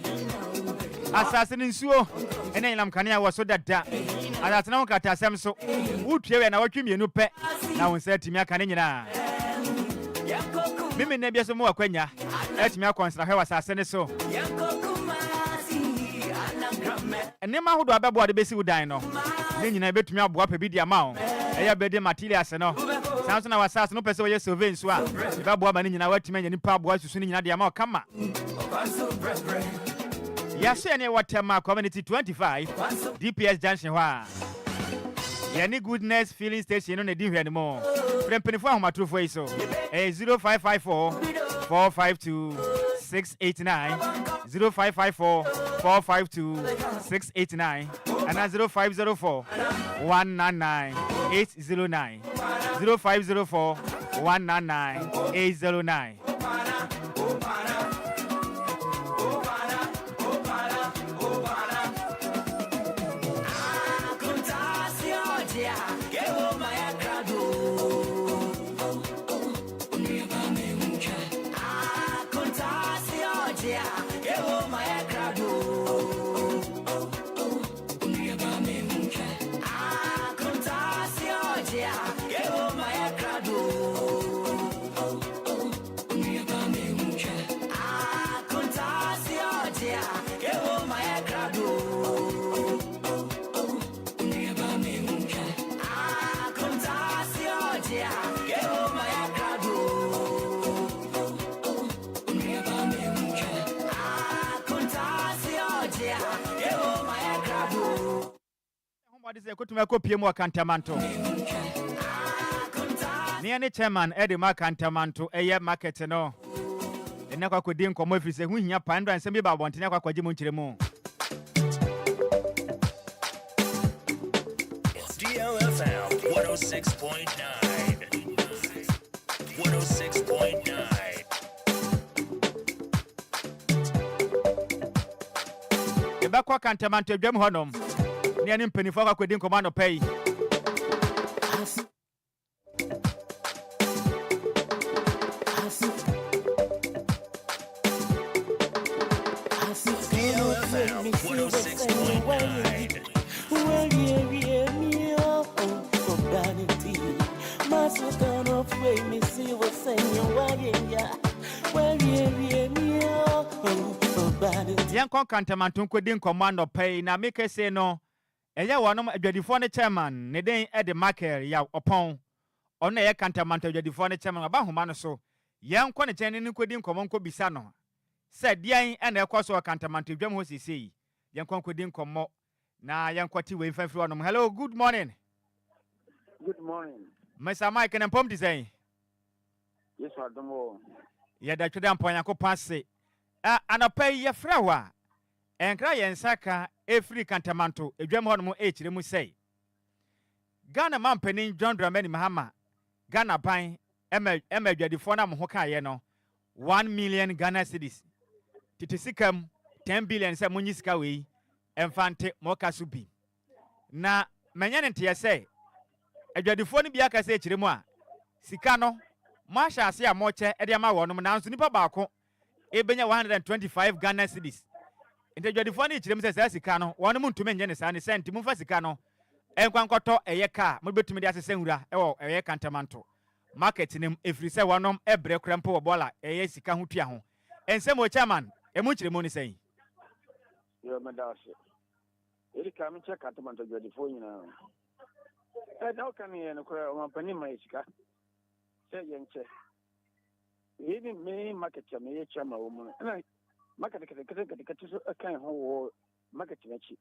Assassin in Suo. And then Lamcania was so that. And that's no cat some so. Would you and our cream you pet? Now said to me, I can't. Mimi nebia so mo akwanya. Et me akonsra he wasase ne so. Enema hodo abebo de besi udan no. Ne nyina betumi aboa pa bi dia ma o. Eya bede materials no. Sanso na wasase no pese we survey nso a. Be aboa ba ne nyina watumi anya nipa aboa susu ne nyina dia ma o kama. Yaso ene Watema community 25 DPS junction wa. Yani goodness filling station no na di hwe ne mo. Prempinifo ahomatrofo yi so. 0554 452 689 0554 452 689 and 0504 199 809 0504 199 809. What is a good to make copy more cantamanto? Near the chairman, Eddie Macantamanto, a year market no. The Naka could ding come if you say, when you panda and send me about one Tinaka Quajimunchimo. DLFM 106.9. 106.9. The Bakwa Cantamanto, Jam Honum. Near him penny for could command of pay. DLFM 106.9. Yankon Cantamanton could command of pay. Now make us say no. Eya wanom adwadifo ne chairman ne den e de marker ya opon ono ye Cantamanto adwadifo ne chairman aba homa no so yankɔ ne kyɛn ne kodi nkɔmɔ nkɔ bisa no sɛ dian e na ɛkɔ so Cantamanto dwam ho sisi yankɔ kodi nkɔmɔ na yankɔ ti we mfafiri wanom. Hello, good morning. Good morning. Mr. Mike and Pom design. Yes, I don't know. Ya da tweda mpɔn yakɔ passe anɔpa ye frawa enkra yensaka efri Cantamanto edwam ho no ekyire mu sei Ghana mampanin John Dramani Mahama Ghana ban emadwadifo na mo ho kaye no 1 million Ghana cedis titisikam 10 billion se munyi sika we emfante mo kaso bi na manya ne nte sei adwadifo no bi aka se ekyire mu a sika no mo ahya ase a mo che e de ma wo no na nso nipa baako ebenya 125 Ghana cedis. Inte adwadifo no ekyire mu se sika no wo no ntumi nye ne sa ne senti mu fa sika no enkwankoto eye ka mo betumi de asese nwura ewo eye Cantamanto market nim efiri se wonom ebre krempo wo bola eye sika ho tua ho ensem o chairman emu kyire mu ne sei yo medase eri ka mi check Cantamanto adwadifo nyina na kan ye no kra o mampani mai sika se ye nche yini me market ya me chama wo mu na market kete so kan ho wo market na chi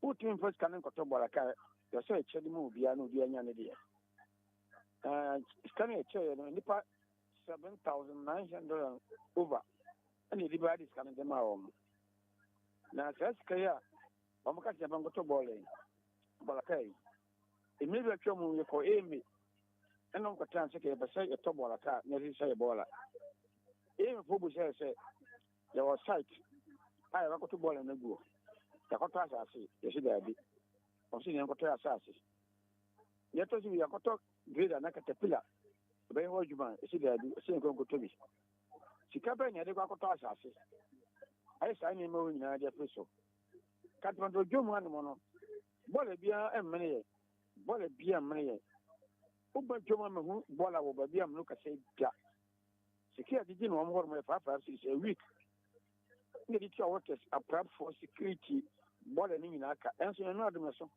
utim first kan nkoto bola ka yo so echedi mu Obia no Obia nya ne de scan eche no nipa 7,900 over ani di ba di scan de ma wo na sas ka ya o mo ka se ban nkoto bola ka maybe a chum you call Amy. And Uncle Tansake, but say a top water car, never say a baller. Amy Fubu says, there was sight. I have got to ball and a go. The Cotas are see, you see there be. I'm seeing Uncle Tassasses. Yet, as we are got to great and a caterpillar. The very old man, you see there be, seeing Uncle Tommy. She can't be any Cotas. I sign him in the episode. Catman do one mono. Bolle beer and money. Bolle beer money. Uber Joman who bolla over beer look at say that. Security didn't want more than 5 6 a week. The workers are perhaps for security, boiling in Aka, and so another mason.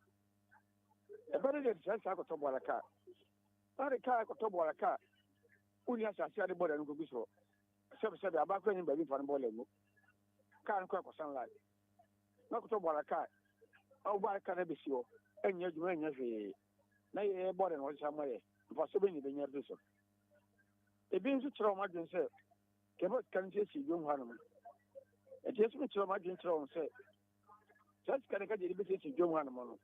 A better than says I got to boil a car. Not a car, I got to boil a car. Only as I said about an Gubiso. Some said about going by for boiling. Can't crack sunlight. Not to boil a car. Oh, why can I be sure? And you're doing every. Nay, a body was somewhere. For so many being your vessel. A being to throw my drink, sir. Cannot consider young Hanum. And just me throw my drink throw and say, just can I get the business in young Hanum?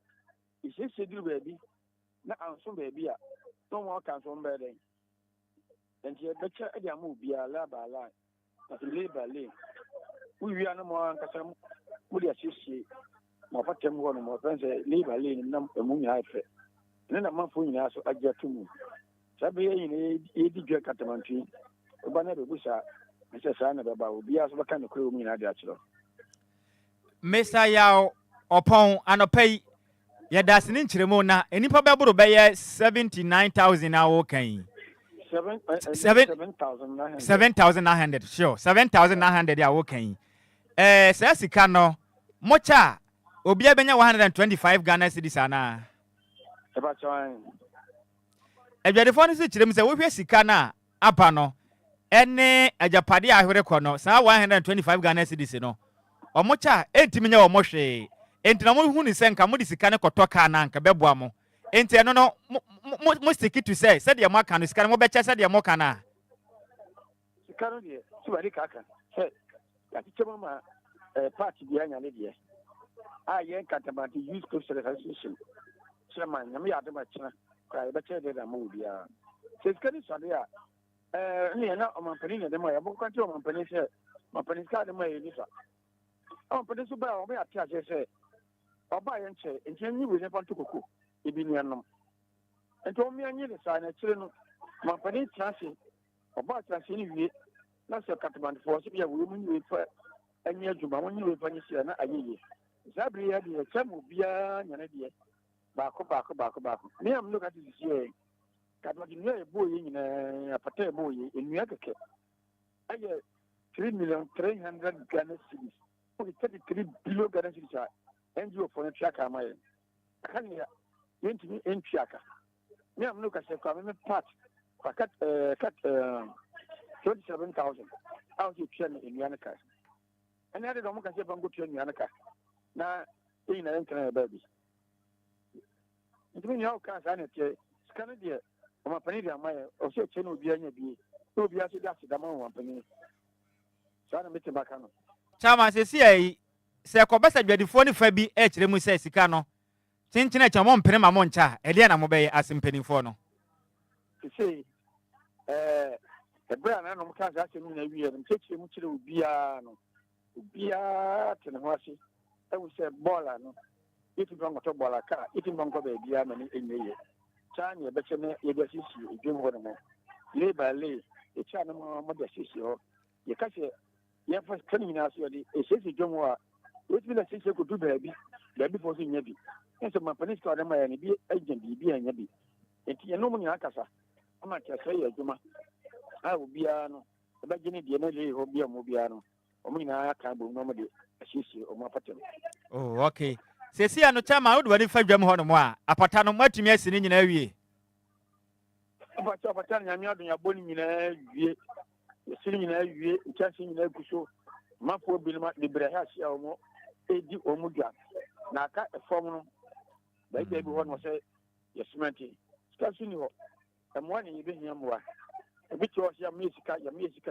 It's just a do baby. Not on some baby. No more comes on bed. And she had better a move be a lab by line. As a lay by lane. We are no more on Cassam. Would assist you? My father one more friends lay by lane and a moon high fit. Then a month when I get to move. Sabi in a digit catamanti. Banana Busa, Mr. Sana about Obia, what kind of crew mean I got you. Mr. Yao upon and pay. Yeah, that's an inch remona. Any probable bay 79,000 hour okay. 7,900. Sure, 7,900 are okay. Says Cano Mocha Obia Benya 125 Ghana cities. Anna. About time. If you're the phone switch, them say, we Sikana, Apano, any a Japadi, I heard a corner, 125 Ghana cities, no. Or Mocha, 80 million or Moshe, and Tinamu who is saying, Kamudi Sikana Kotoka Nanka Bebuamo. And no, most sticky to say, said your Macan is Canamo Betcha, said your Mocana. Sikano, Suari Kaka, said, that Chama party behind an idiot. I yank at about the use social association. Chairman, Yami Adamachina. I better than a movie. Says Kenny Sadia. Near now, my penny, the way I won't control my penny, my penny card, the way it is. Oh, but this will be a charge, say. Or buy and say, and tell you with a to cook. It be near them. And told me I need a sign at children. My penny transit, or buy transit, not so Catalan for a woman with and near to my one you with Vanessa, a year. Zabri had a time of beer and an idea. Back. Me, I'm looking at this year. Got what you know a boy in a potato boy in Yaka. I get 3,300,000 Ghana cities. Only 33 billion Ghana cities are. And you for a tracker, my. I can't hear. Into me in Chaka. Me, I'm looking at a common part. I cut 27,000. Out of China in Yanaka. And I don't want to say I'm good to Yanaka. Now, in an internet baby. It means how can I say, Scanadia, or my penny, my also channel be any be, who be actually that's the amount of penny. So I'm meeting back on. Chama says, say, Cobessa, the 45 B. H. Remu says, Sicano. Tintin at your mom, Penema Moncha, Eliana Mobe, as in penny forno. To say, the brand and Mocas asking me a year and takes him to Biano, and Wasi. I would say, Bola, no. If you don't talk about a car, if you don't go to the army in the year, China, but you get issue, you do one more. Lay by lay, a China mother issue, you catch it. You have first coming out, a says you war, which will assist you could do baby for seeing Yabi. And so my police called them and be agent, be and Yabi. And you know, Akasa, how much I say, Juma. I will be a beginning the energy will be a Mobiano, or Mina Cabu normally assist you or my pattern. Oh, okay. Sesi ano chama would wadi fa dwam ho no mo a apata no matumi asini nyina awie apata nyame adon ya boni nyina awie asini nyina awie nchasi nyina guso mafo bilima de breha sia omo edi omudwa na aka efom no bai bi ho no se yesmenti skasi ni ho emo ani yibe hiamwa ebi ti o sia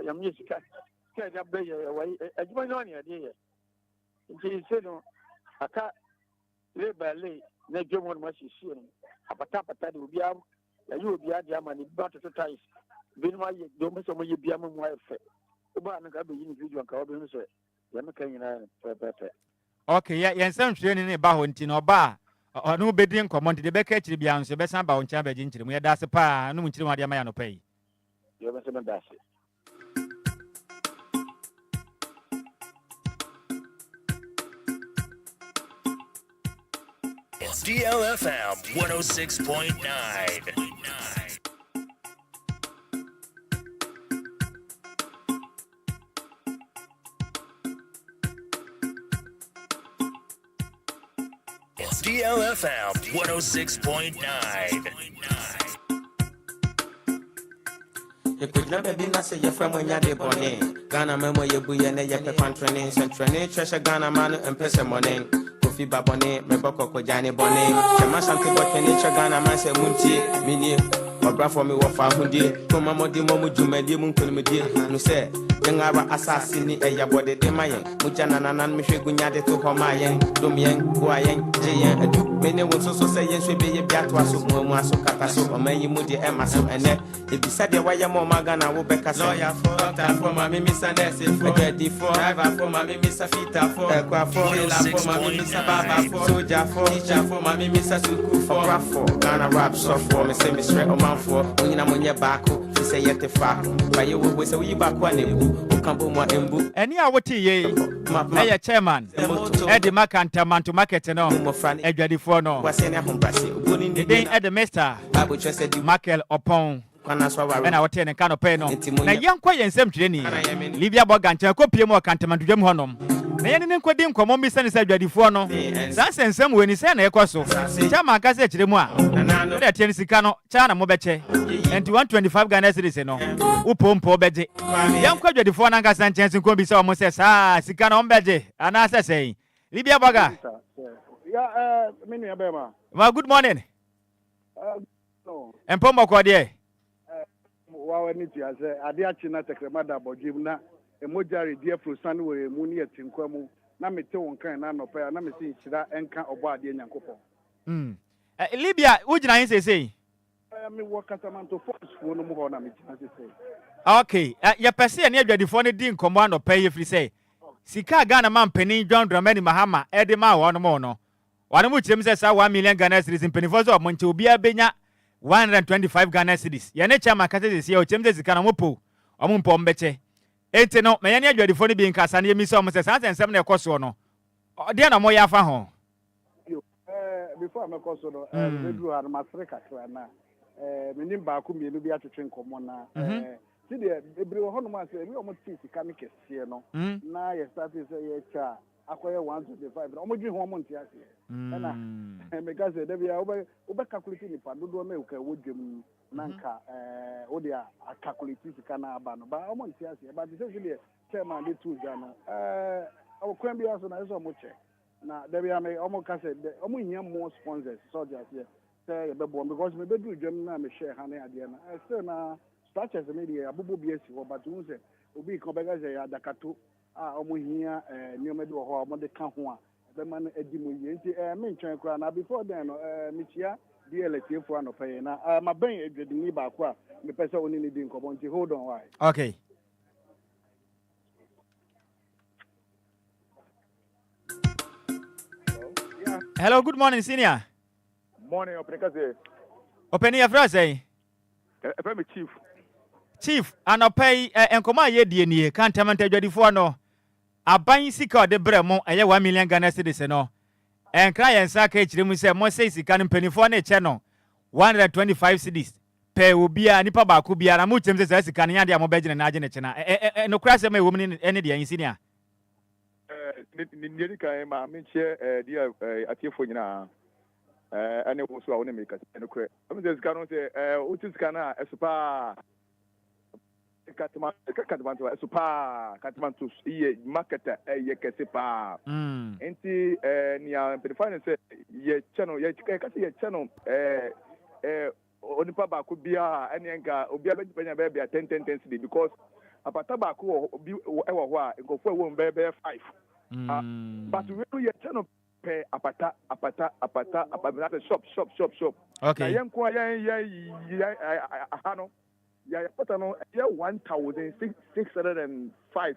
yamesika ka ya be ye wai aduma no ani ade ye nti se no aka lay by lay, na German machine, apata de Obia you Obia Germany but to ties binwa ye do me so mo ye bia mo efe oba na ga be yin video nka obi so ya me kan yina pepe. Okay, yen sam hwere ne ba ho nti no ba onu bedi nkomo nti de be ka chiri bia nso be san ba ho ncha ba ji nchiri mu ye da se pa no mu nchiri mu ade ma ya no pai Yo me se me da se It's DLFM 106.9. It's DLFM 106.9. You could never be not say your friend when you're the bonnet. Ghana memo ye buye ne ye pe controlling centrane treasure Ghana man and pesa money. Kofi babone me boko ko jani bonnet. Chama sanke bot nature Ghana man say munti mini. Obra for me wo fa hundie. To mama di momu jumedi mun kolmedi. No say Ngara assassin eya body de mayen. Mucha nanan me hwegunya de to homa yen. Domien guayen jeyen adu. Mene wo so say yen so be ye biatwa so mu aso kata so omayi mu de ema so ene. E bi say de waya mo magana wo beka so. Lawyer for doctor for my Miss Nurse for ready for driver for my Miss Fita for ekwa for ila for my Miss Baba for soldier for teacher for my Miss Suku for rap for Ghana rap so for me say me straight o man for nyina monye baako fi say yete fa ba ye wo say we baako anebu o kambo mo embu eni a woti ye na chairman Eddie Makanta manto market no adwadifo no wase ne hombrase ogoni ne den Eddie Mr. Bible chese di Michael Opon Kwana so wa na wote ne kano pe no na yenkwa yensem twire ni Libia Bogancha ko pie mu kantamandudwam honom na yene ne nkodi nkomo mi sane sa adwadifo no sa sensem weni se na ekoso chama aka se kire mu a no de tie sika no cha na mo beche enti 125 Ghana cedis no upompo beje yenkwa adwadifo na anga san chance nko bi se o mo se sa sika no beje ana se sei Libia Boga menu ya bema good morning no empombo ko de wa ni ti ase ade achi na tekremada bojim na emojari die frusan we mu ni etinkwa mu na mete won kan na no pa na me si hira enka obo ade nyankopon Libia ujina yin sesei me wo kasamanto force wo no mu ho na me tina sesei okay ya pese ne adwadifo ne di nkomo ano pa ye free say sika Ghana man penin John Dramani Mahama ede ma wo no mo no wane mu kirem say sa 1 million Ghana cedis penifo so mo nche obia benya 125 Ghana cedis ya ne chama kase sisi o kirem say sika na mo po o mo mpo mbeche enti no me ya ne adwadifo ne bi nkasa ne mi say o mo say sansem na ekoso no de na mo ya fa ho before me koso no we do har Africa kra na me nim ba ko mienu bi atwetwe nkomo na ti de ebri ho no ma say bi o mo ti sika me kese no na ye start say ye cha akoye 125 o mo dwi ho mo nti ase na me ga say de bia o be calculate ni pa dodo na e ka wodwem na nka o de a calculate sika na aba no ba o mo nti ase ba de say de chairman de tu ja no o kwan bia so na so mo che na there be am almost can say almost here more sponsors soldiers here say be born because me be do dwam na me share ha na ade na still na structures me dey abubu bi esi ho but who say obi ko be ga say adakato almost here new me do ho almost de ka ho a be man edi mu ye nti me ntwen kra na before then no me chia DLFM for no pay na ma ben edwedi ni ba ko a me pese oni ni di nkobo nti hold on why okay hello, good morning, senior. Morning, Oprekase. Open your phrase, eh? Chief. Chief, and pay enkoma ye die nie kan tamante adwadifo no. Aban sika de bremo eye 1 million Ghana cedis no. Enkra yensa ka ekire mu se mo sei sika no mpanifo na eche no 125 cedis. Pe obia nipa ba ko bia na mu chem se sika no yade amobegine na age ne che na. No kra se ma ewo mu ni ene de yin senior. Ni kan ma me che dia atiefo nyina ane wo so a woni me ka no kre am se ska no se o ti ska na esupa katmanto esupa katmanto ye market ye kese pa enti ni a perifane se ye channel ye ka se ye channel onipa ba ko bia ane nka obia be benya be 10 cedi because apata ba ko obi e wo ho a nkofo e wo be 5 but we you channel pay apata shop. Okay. Young Hano, Potano, 1,605.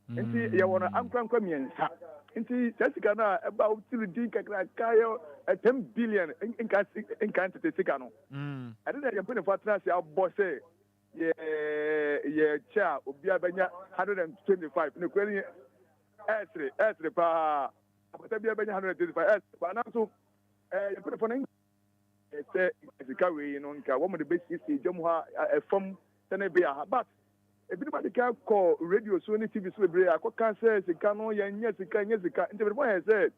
And see, you want to Uncle Comian. And see, Jessica about to Kayo 10 billion in quantity Sicano. I didn't have put a partner, our boss say, chair, Obia 125. No, Esri, pa, 125. But now, so, you put a phone in. It's a carry, you know, one of the best is Jomha, a form, but everybody can call radio, so any TV, so I can't say, it's a canon, yes, it can, and everyone has said,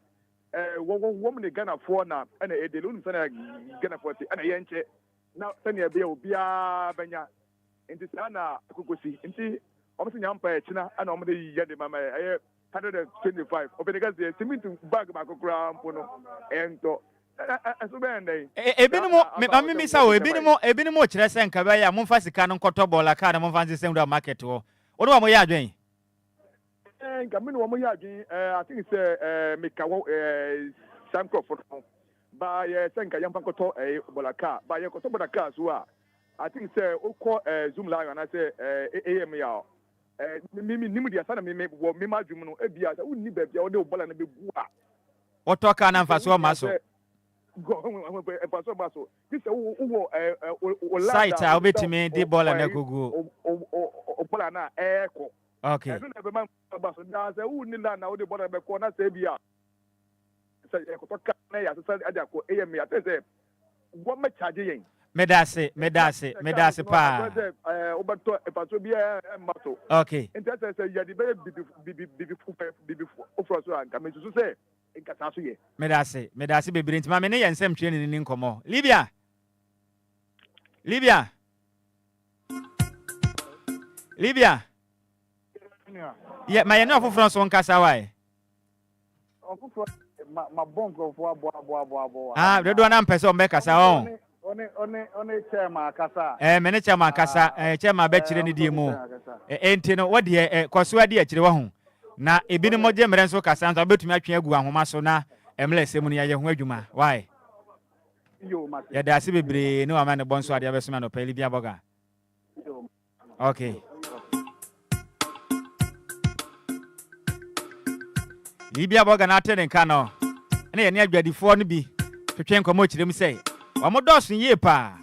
one woman they can afford now, and a balloon can afford it, and a yanche. Now, Sanya Obia, Banya, and this Anna, Kukusi, and see, obviously, Yampa, China, and normally Yadimama, 125. Open the gas, they seem to bag back ground, and Ebinimo misa o ebinimo kire se nka ya momfa sika no nkoto bola ka na momfa nse ndo market wo odo wa mo ya adwen nka me no mo ya adwen I think say mekawo sanko for ba ye se nka yamfa nkoto bola ka ba ye nkoto bola ka so a I think say ukọ zoom live na say am ya mimi nimu dia sana me wo me madwum no ebia sa unni ba bia wo de bola na begu a otoka na mfa so maso site a obetimi di bola na gugu bola na eko okay I don't have man baso da say who ni na o de bola be ko na say bia say eko to ka na ya say ada ko am ya say wo me charge yen medase pa obato epaso bia maso okay enta say ya di be bibi so anka me so say medase bebre ntima me ne yensem twe ni nkomo Libya yeah my no afofro so nkasa wai ofofro ma bonko fo abo redo na mpese o mbekasa on one chairman kasa me ne chairman kasa chairman be kire ni die mu enti no wo de koso ade akire wo ho na ebi ni moje mere nso kasa nto betumi atwe agu ahoma so na emle semu ni ya ho adwuma why ya da se bebre ni wa ma ne bonso ade abeso ma no pa Libya boga okay Libya boga na tene nka no ene ye ne adwadifo no bi twetwe nkomo kirem sei wa mo dos ye pa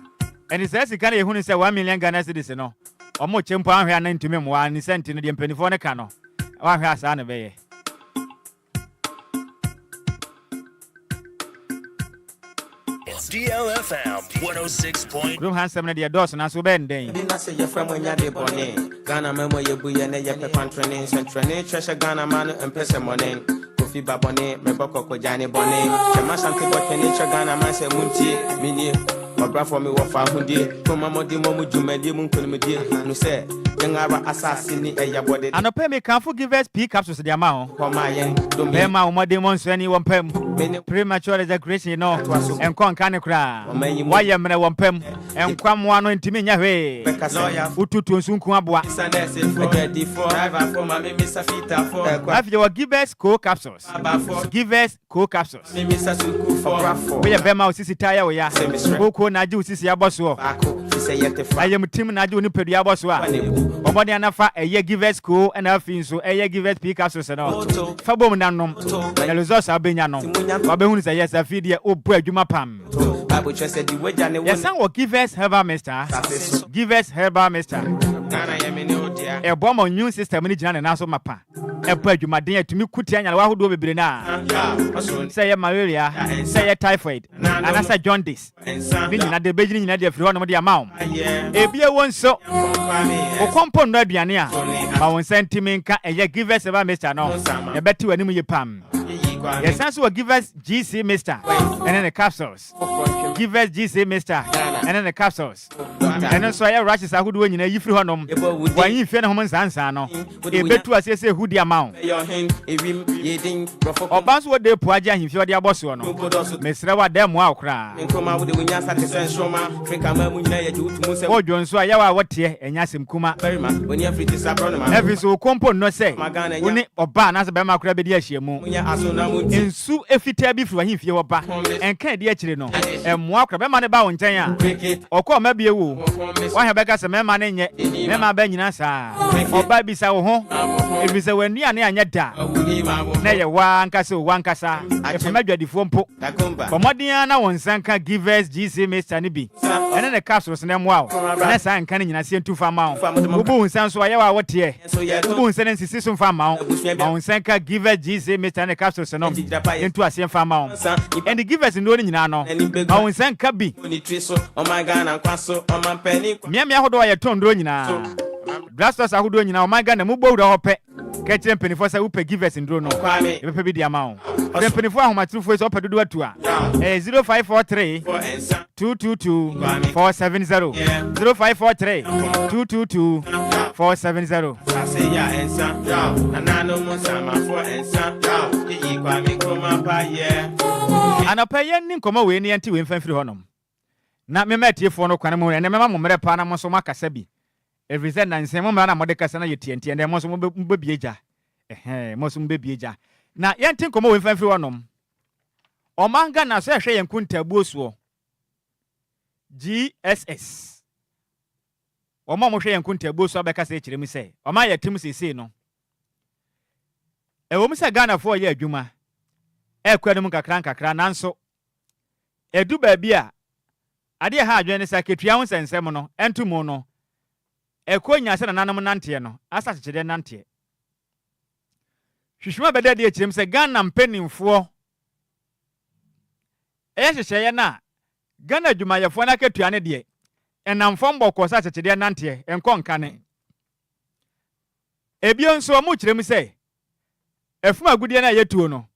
eni se sika na ye hunu se 1 million Ghana cedis no o mo chempo ahwe ana ntumi mwa ni senti no de mpanifo ne ka no wa hwe asa na be ye DLFM 106. Room handsome na de dos na so ben den bi na se ye fra mo nya de bone Ghana memo ye bu ye ne ye pe pantrenin sentrene treasure Ghana man empese monen kofi babone me bokoko jani bone chema sanke botene treasure Ghana man se munti mini obra for me wo fa hundie toma modi mo mujumadi mu nkonimdi no se ngara assassin eya body anope me can forgive us pick up so the amount for my end do me ma mo de mon so ani won pam premature ejaculation no enkon kan kra why am na won pam enkwam wa no ntimi nya hwe ututu nsunku aboa if you give us co capsules we ya bema osisi tire we ya koko na ji osisi aboso ayem tim na ji oni pedua aboso a omode anafa eye give us co and afin so eye give us pick capsules no fa bom nanom na results abenya no wabehunu say yes afidie obu adwuma pam yes and give us herbal mister e bom immune system ni gina na so mapa e bu adwuma den atumi kutia nya wa hodo bebre na say malaria say typhoid and say jaundice ni na de bejini nyina de afiri hono de amaw e bie won so o compound no aduane a ma won sentiment ka e give us herbal mister no e beti wani mu ye pam yes and so give us GC mister and then the capsules give us GC mister and then the capsules and then so ya rashes ahudo nyina yifiri honom wan yifie na homo sansan no e betu asese hudi amaw obanso wo de puaje ahimfie ode aboso no mesre wa dem a okra ojo nso ya wa wote enyasem kuma every so compound no say woni oba na se be makura be di ahyiemu ensu efita bi firi ahimfie wo ba enka de akire no emmoa kra be ma ne ba wo nkyɛn a ɔkɔ ma bie wo wa hɛ bɛka sɛ mɛma ne nyɛ mɛma ba nyina saa ɔba bi sa wo ho ebi sɛ wani ane anya da na yɛ wa nkasa wo nkasa efema dwadifo mpo bɔmɔden na wo nsanka givers gc mr ne bi ɛne ne capsules ne mmoa wo na saa nka ne nyina se ntu fa ma wo wo nsan so ayɛ wa wote wo nsan nsisi so fa ma wo ma wo nsanka givers gc mr ne capsules no ntu ase fa ma wo and the givers no nyina no ma wo nsanka bi miamia hodo ayɛ tondo nyina blasters ahodo nyina o manga na mu bowura hopɛ kɛkyerɛ mpanifo sɛ wopɛ givers ndro no ɛbɛpɛ bi di ama wo mpanifo ahomatrofo sɛ wopɛ dodo atu a 0543 222 470 0543 222 470 aseya ensa nanano mo sama for ensa yi kwa mi koma pa ye anapa ye ni nkɔmɔ we ni anti we mfamfiri hɔnom na mema tiefo no kwane mu ne mema mo mmerɛ pa na mo so makasa bi every day na nsɛm mo na mo de kasa na yetientie na mo so mo bebieja mo so mo bebieja na yɛnti nkɔmɔ we mfamfiri hɔnom ɔmanga na so ɛhwɛ yɛn kuntabuo so GSS ɔma mo hwɛ yɛn kuntabuo so abɛka sɛ kyerɛ mu sɛ ɔma yɛ tim sesei no ɛwɔ mu sɛ Ghana fo yɛ adwuma ɛkɔ no mu kakra nanso edu baabi a ade ha adwene ne sɛ ketua ho sɛnsɛm no ɛntomu no ɛkɔ nya sɛ nananom nanteɛ no asa kyekyere nanteɛ hwehwema bɛda de kyerɛm sɛ Ghana mpanimfoɔ ɛyɛ hyehyɛeɛ na Ghana adwumayɛfoɔ na ketua ne deɛ ɛnamfɔm bɔkɔ sa kyekyere nanteɛ ɛnkɔ nkane ebio nso mo kyerɛm sɛ efuma agudie na yɛtuo no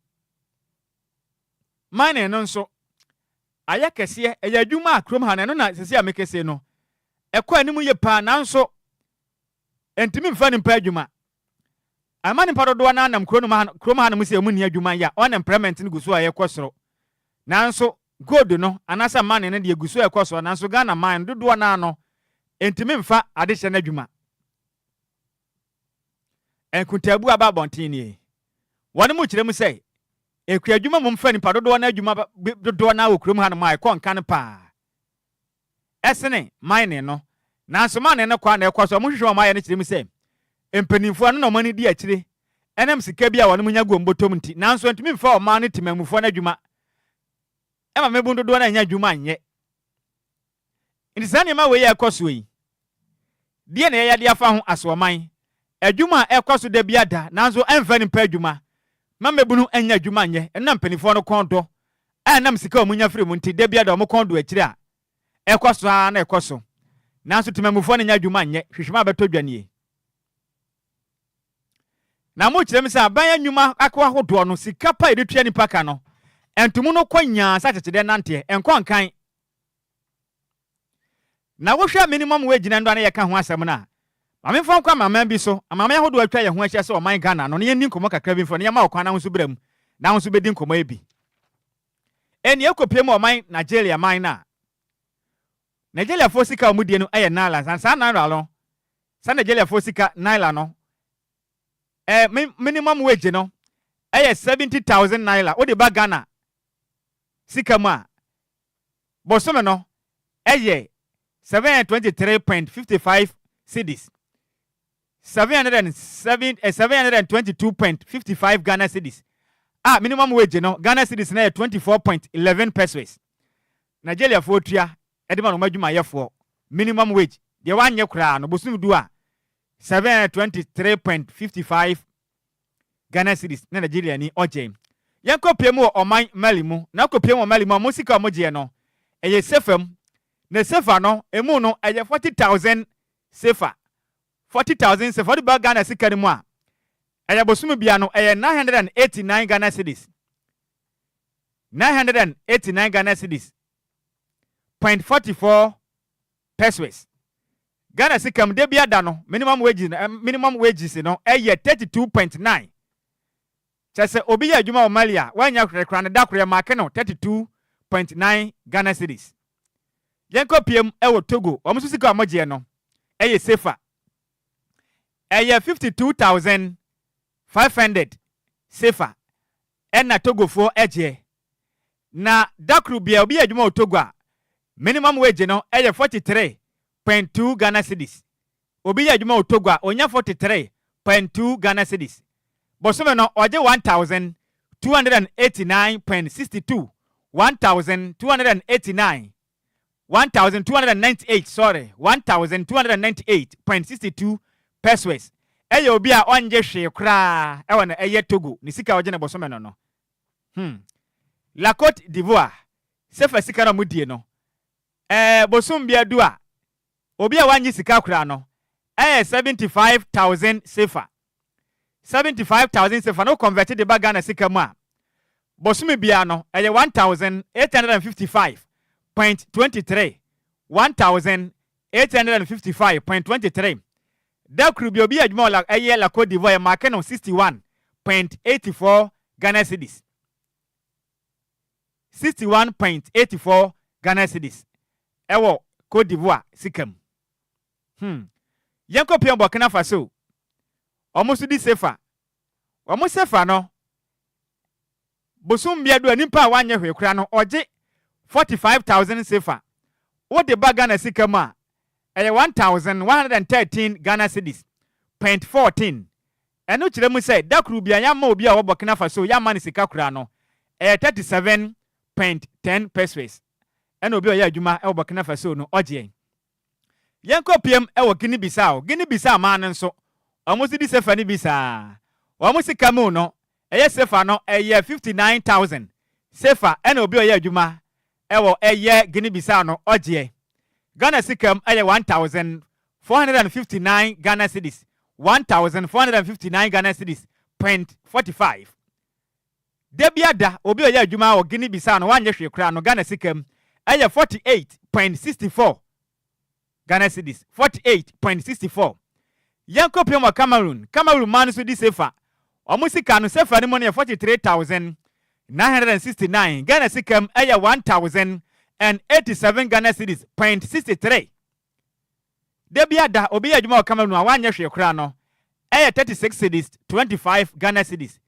mane no nso ayɛ kɛseɛ ɛyɛ adwuma akrom ha no na sɛsi a mekɛse no ɛkɔ anim yɛ pa nanso entimi mfa nimpa adwuma ama nimpa dodoɔ na nam krom ha no mu sɛ mu ni adwuma ya unemployment no guso a yɛkɔ soro nanso gold no anasa mane no de guso a yɛkɔ soro nanso Ghana man dodoɔ na no entimi mfa ade hyɛ no adwuma enkuntabu aba bonten nie wɔne mu kyerɛ mu sɛ ekua adwuma mum fa nipa dodoɔ na adwuma dodoɔ na okrom ha no ma ekɔ nkan pa ɛsene mine no nanso mane no kwa na ekɔ so mo hwehwɛ ma yɛ no kyerɛ mu sɛ empanimfo no na ɔmani di akyire ɛnam sika bi a wɔne mu nya gombotom nti nanso ntumi mfa ɔma no timamufo na adwuma ɛma mebu dodoɔ na nya adwuma anyɛ nti saa nneɛma wei yɛ ekɔ so yi deɛ na yɛyɛ de afa ho asoɔman adwuma a ekɔ so da bi ada nanso ɛmfa nipa adwuma mamebunu anya adwuma nyɛ ɛnam panifo no kɔndɔ ɛnam sika omunya firi mu nti da bi ada ɔmo kɔndɔ akyire a ɛkɔ so na ɛkɔ so nanso timamufo no nya adwuma nyɛ hwehwema bɛtɔ dwanie na mo kyerɛ me sɛ aban adwuma akɔ ahodoɔ no sika pa yɛde tua nipa ka no ɛntomu no kɔ nyaa sa kyekyere nanteɛ ɛnkɔ nkan na wohwɛ minimum wage na ndo na yɛka ho asɛm no a mamemfa nkwa mama bi so amama yahodo atwa yɛ ho ahyɛ sɛ ɔman Ghana no ne yɛni nkɔmɔ kakra bi mfo ne yɛma ɔkwan na ho so bram na ho so bedi nkɔmɔ ebi eni ekopie mu ɔman Nigeria man na Nigeria fo sika ɔmudie no ɛyɛ naira san naira no san Nigeria fo sika naira no minimum wage no ɛyɛ 70,000 naira wo de ba Ghana sika mu a bosome no ɛyɛ 723.55 cedis 722.55 Ghana cedis. Minimum wage no Ghana cedis na 24.11 pesos. Nigeria for tua edema no madwuma yefo minimum wage de wanye kura no bosum du a 723.55 Ghana cedis na Nigeria ni oje. Yanko piemu oman Mali mu na kopiemu Mali mu musika omoje no eye sefam na sefa no emu no eye 40,000 sefa 40,000 sefa di ba Ghana sika ni mu a eye bosum bia no eye 989 Ghana cedis 989 Ghana cedis 0.44 pesos. Ghana sikam de bia da no minimum wages no eye 32.9. Chese obi ya adwuma o Malia wanya krekra ne da kre mark no 32.9 Ghana cedis. Yenko piem ewo Togo omusu sika amoje no eye sefa eye 52,500 sefa ena Togo for eje na dakru bia obi adwuma Togo a minimum wage no 43.2 Ghana cedis obi adwuma Togo a onya 43.2 Ghana cedis bosome no oje 1289.62 1298 pesos eya obi a onje hwe kra e wona eye Togo ni sika oje ne bosome no La Côte d'Ivoire sefa sika na mudie no bosom bia du a obi a wanyi sika kra no 75,000 sefa 75,000 sefa no converted the Ghana sika mu a bosom bia no 1,855.23 1,855.23 dakru bi obi adwuma la La Côte d'Ivoire mark no 61.84 Ghana cedis 61.84 Ghana cedis ewo Côte d'Ivoire sikam yanko pia Burkina Faso omusu di sefa omu sefa no bosum bia do nipa wanye hwe kura no oje 45,000 sefa wo de ba Ghana sikam a 1,113 Ghana cedis .14 eno kire mu say dakru bia yamma obi a wo Burkina Faso yamma ni sika kura no 37.10 pesos eno obi oya adwuma e wo Burkina Faso no oje yanko piem e wo Guinea Bissau man nso omusi di sefa ni bisa omusi kamu no sefa no 59,000 sefa eno obi oya adwuma e wo Guinea Bissau no oje Ghana sikam 1,459 Ghana cedis 1,459 Ghana cedis .45 Debiada obi oya adwuma wo Guinea Bissau no wanye hwe kra no Ghana sikam 48.64 Ghana cedis 48.64 yanko pemo Cameroon man so di sefa omusika no sefa ni mo ne 43,969 Ghana sikam 1,087 Ghana cedis .63 Debiada obi adwuma wo Cameroon a wanye hwe kra no 36 cedis 25 Ghana cedis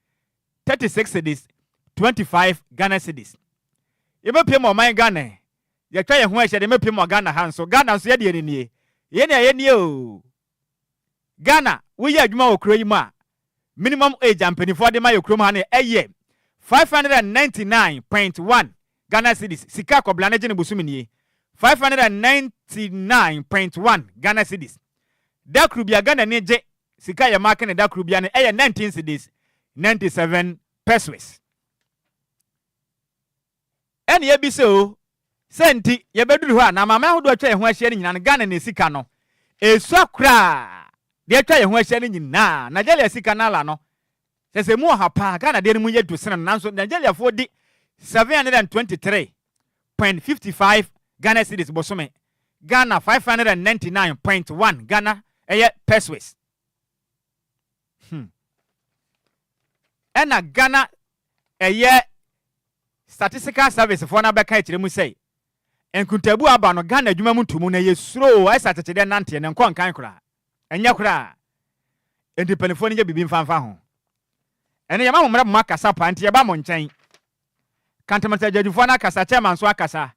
36 cedis 25 Ghana cedis yebe pemo man Ghana ye twa ye ho ehye de me pemo Ghana ha nso Ghana nso ye de nie ye nie o Ghana we ye adwuma wo kro yi mu a minimum age ampanifo de ma ye kro mu ha ne 599.1 Ghana cedis sika kobla na gene busumi nie 599.1 Ghana cedis dakru bia Ghana ne je sika ye mark ne dakru bia ne 19 cedis 97 pesos ene ye bi so senti ye beduru ho na mama hodo atwa ye ho ahia ni nyina Ghana ne sika no esu akra de atwa ye ho ahia ni nyina Nigeria sika na ala no sese mu ha pa Ghana de mu ye dosene nanso Nigeria fo di 723.55 Ghana cedis bosome Ghana 599.1 Ghana pesos ena Ghana statistical service for na beka ekire mu sei enkuntabu aba no Ghana adwuma mu ntumu na yesuro aisatetede nante ne nkon kan kura enya kura endipelefo ne bibi mfanfa ho ene yama momra mo akasa pa nte yeba mo nchen kantamata jadufo na akasa chairman so akasa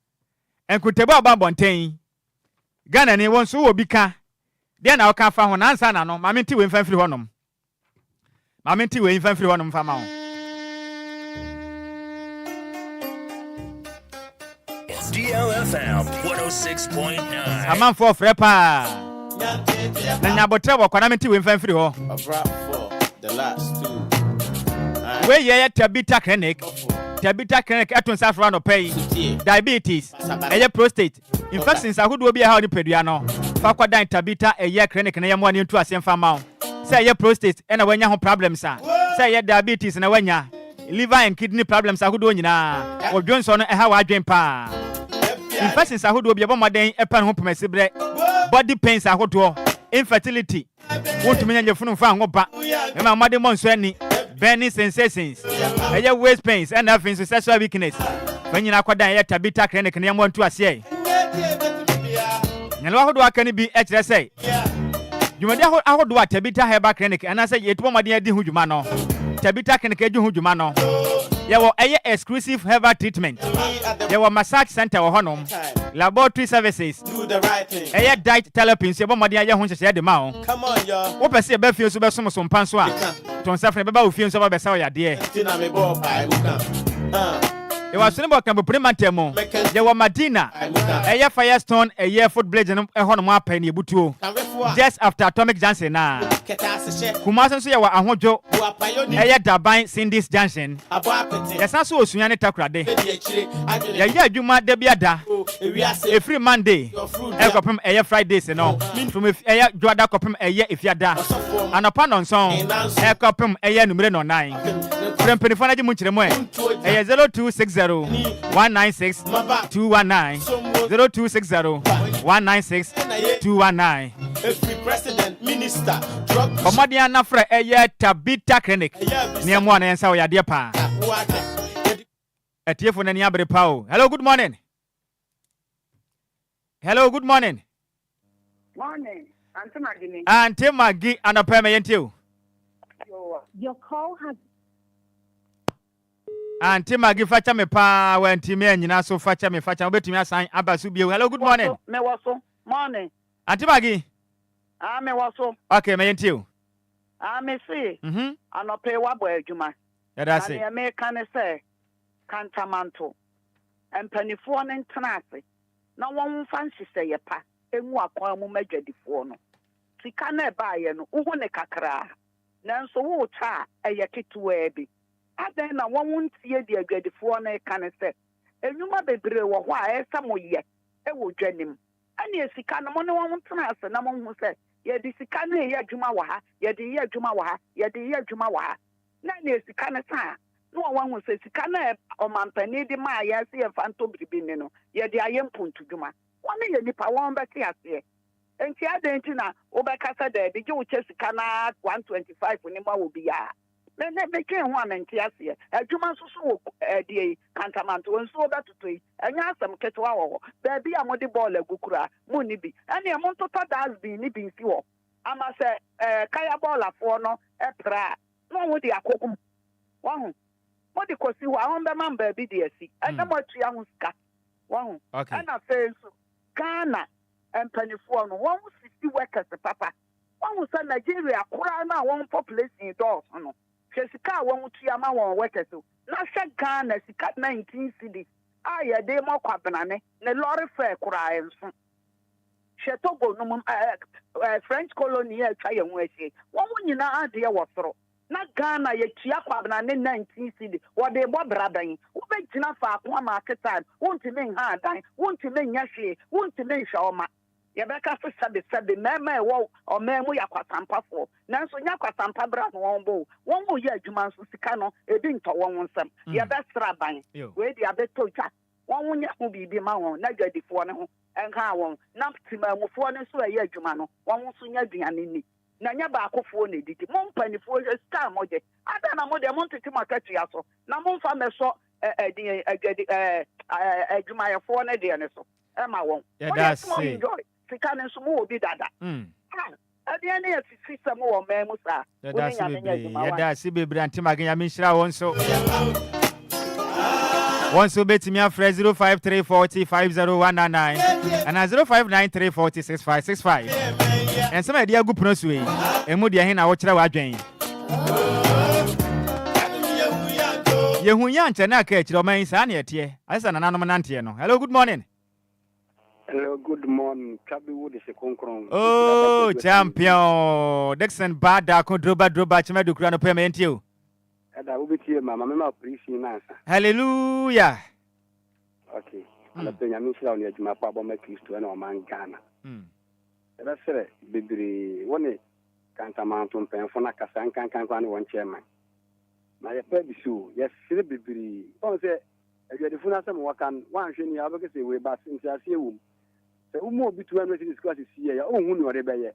enkuntabu aba bonten Ghana ne won so obi ka de na oka fa ho na ansa na no ma menti we mfanfiri honom fama ho DLFM 106.9 Aman for frepa na nyabotre wo kwana menti we mfanfiri ho the last two we ye Tabita clinic aton safra no pay diabetes eye prostate infections ahodo bi ha oni pedua no fa kwadan Tabita eye clinic na yemo ani ntu asem fama ho say eye prostate na wanya ho problems say eye diabetes na wanya liver and kidney problems ahodo nyina odwonso no ha wa adwen pa infections ahodo bi ebomaden epan ho pemesibre body pains ahodo infertility won't mean your phone fan ba na made monso ani burning sensations eye waist pains and nothing sexual weakness when you akwadan eye Tabita clinic na yamo ntu ase nyalo ahodo akani bi e kire say jumadi ahodo Tabita herbal clinic ana say yetubo maden adi hu juma no Tabita clinic adi hu juma no Yawo eye exclusive herbal treatment. Yawo massage center wo honom. Laboratory services. Do the right thing. Eye diet therapy nso bo mode aye ho hye de ma wo. Come on, y'all. Wo pese e ba fie so be som so mpan so a. Ton safre be ba wo fie so ba be sa wo yade. Tina me ball pie muka. It was Sunday Camp Primatemo. There were Madina, a Firestone, a year foot blade, and a honor penny butu. Just after Atomic Johnson. Kumasan say wa ahojo. A Dabai Cindy's Junction. Yes, I saw Sunyani Takrade. Ya Juma Debiada. A free Monday. A copum a Fridays and all. From if a Joada copum a year if yada. And upon on song. A copum a year number 9. From Penifanaji Muchremoy. A 0260 196 219 0260 196 219. Every president, minister, drug Commodian Nafra Aya Tabita Clinic. Near one and so ya dear pa. A tear for any abri pow. Hello, good morning. Hello, good morning. Morning. Auntie Maggie. Auntie Maggie and a permanent you. Your call has. Auntie Maggie facha me pa when Timmy and you so facha me facha bet me assign Abasubio. Hello, good morning. Me waso. Morning. Auntie Maggie. Me waso. Okay, me you. Me see. Ano pay wa boy adwuma. Yeah, that's it. Me kan say kantamanto. Empanifo ne ntena ase. Na won fancy say ye pa. Enu akwan mu madwadifo no. Sika na ba ye no, wo ne kakra. Nanso wo cha eye ketewa bi. Adan na won tie de adwadifo na kan say enwuma bebre wo ho a esa mo ye e wo dwanim. Ani esika no mo ne won ntena ase na mo hu say ye di sika na ye adwuma wa ha, ye di ye adwuma wa ha, ye di ye adwuma wa ha. Na ni esika na sa no won hu say sika na o mampani di ma ye se ye fanto bibi ni no ye di ayempuntu dwuma. Won ye nipa won beti ase. Enti adan ti na wo be kasa da bi je wo che sika na 125 ni ma wo biya. Me twe ho amenti ase. Adwuma susu wo die kantamanto wonso be tutoi. Enya asem ketwa wo. Ba bi amode ball agukura mu ni bi. Ene mo tota dasbin ni bi nsi wo. Ama se kaya ball afo no epra. No wo di akokum. Wahu. Mo di kosi wo ahon be man ba bi di asi. Ena mo tua ho ska. Wahu. Ana fenso Ghana empanifo no won sisi workers papa. Wahu sa Nigeria kura na won population doors no. Sika won tua ma won workers so. Na sha Ghana sika 19 cedi. Aye de mo kwabenane ne lorry fare kura enso. Shetogo no French colony e twa ye ho ahie. Won nyina ade ye wo soro. Na Ghana ye tua kwabenane 19 cedi. Wo de bo bradan. Wo be gina fa akwa market time. Wontime ha dan. Wontime nya hwe. Wontime hwa oma. Yabeka so sabe mema wo o memu yakwasampa fo nanso yakwasampa bra no won bo won wo ye adwuma nso sika no ebi nto won nsam yabesra ban we di abeto twa won wo nya ho bibi ma won na dwadifo ne ho enka won na timamufo ne so ye adwuma no won so nya aduane ni na nya ba akofo ne didi mo mpanifo star moje ada na mo de mo tete makatu ya so na mo mfa meso adwuma ye fo ne de ne so ema won that's it. Sika ne so mo obi dada. Ade ne yesi sam wo memu sa. That's bebre Auntie Maggie ya minhira won so. Won so betimi afre 0534050199 and 0593406565. And some idea go pronounce we. Emu de hin na wo kire wa adwen. Yehunya nche na ka kire o man sa na yete. Asa na nanom nante no. Hello, good morning. Hello, good morning. Kabi Wood is a concron. Oh, champion. Dixon Bada Condroba Chimedu Crano Payment you. And I will be here, Mamma, appreciate answer. Hallelujah. Okay. I'm not saying I'm not sure my papa make you to an man Ghana. That's it. Baby, one can't amount to pay for Nakasan can't run one chairman. My baby, so yes, baby. Don't say, if you're the full of some work and one shiny, I will say, way back since I see you. Umo bitu anu se discuss here ya o hu ni ore beye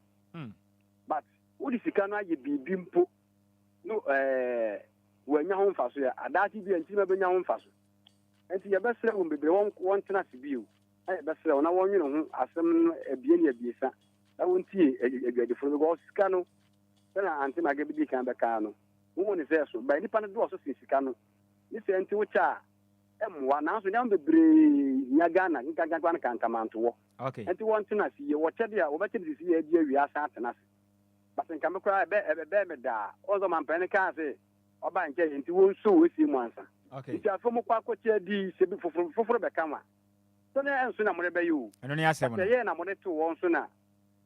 but wo di sika no aye bibi mpo no wanya ho mfaso ya adati bi anti ma benya ho mfaso enti ya besere wo bebre won tena se biu aye besere na won nwene ho asem abie ni abiesa na won tie agade foro go sika no na Auntie Maggie bi kan be kan no wo ni se so ba nipa no do so sika no Ni se enti wucha emwa na so nyam bebre nya Ghana nka kankamanto wo. Okay. Enti won tena si ye wo chede a wo beti si ye di awia sa atena se. But nka me kra be me da. Ozo man pene ka se oba nke enti won so we si mu ansa. Okay. Enti afo mo kwa koche di se bi foforo be kama. So na enso na mo be yu. Eno ni asem no. Ye na mo de to won so na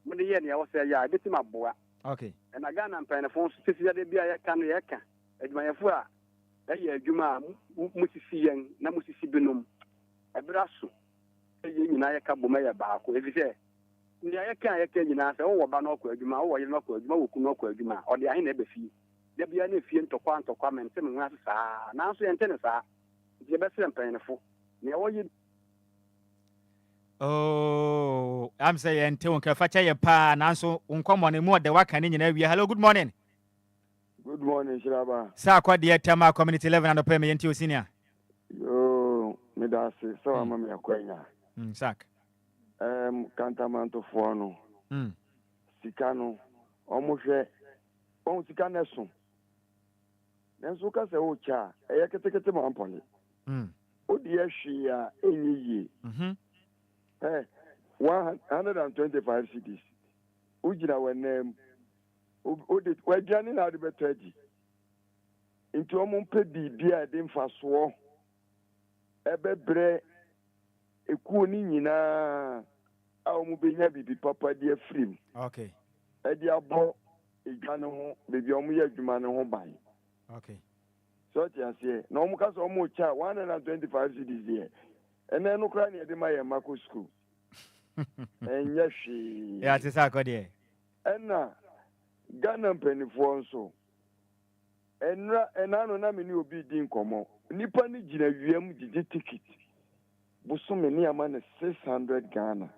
mo de ye na wo se ya beti maboa. Okay. Na Ghana pene fon so sisi de bia ye ka no ye ka. Adwumayefo a ɛyɛ adwuma musisi yɛn na musisi binom ɛbra so ɛyɛ nyinaa yɛka bom ɛyɛ baako efisɛ nea yɛka nyinaa sɛ wowɔ ba no ɔkɔ adwuma wowɔ yere no ɔkɔ adwuma wɔ kunu ɔkɔ adwuma ɔde ahe na ɛbɛ fie da bia na efie ntɔkwa mente me ho ase saa nanso yɛnte ne saa nti yɛbɛsrɛ mpanyinifo nea wɔyɛ Oh, I'm saying yɛnte wo nkafa kyɛ yɛ paa nanso nkɔmmɔ ne mu ɔde waka ne nyinaa wie. Hello, good morning. Good morning, Nhyiraba. Sa kwa dear Tama Community 11 and pay me yenti senior. Yo, me da se so ama me akwanya. Sak. Kantamanto fo no. Sika no, omo hwe. On sika na so. Nanso ka se o cha, eye ketekete ma ampole. O di ahwi a enyi yi. 125 cedis. Ujira wenem Ode wajani na de betadi nti omumpe bibia de mfaso ebebre ekuo ni nyina a omubenya bibi papa de afrim. Okay. Edi abo edwane ho bebi omuye adwuma ne ho ban. Okay. So ti ase na omuka so omu cha 125 cedis here ene no kra ne de ma ye mako school. Enye hwe. Ya ti sa akode. Enna Ghana mpenifo nso enano na meni obi di nkomo nipa ni gina wiem gigi ticket busome ni ama na 600 Ghana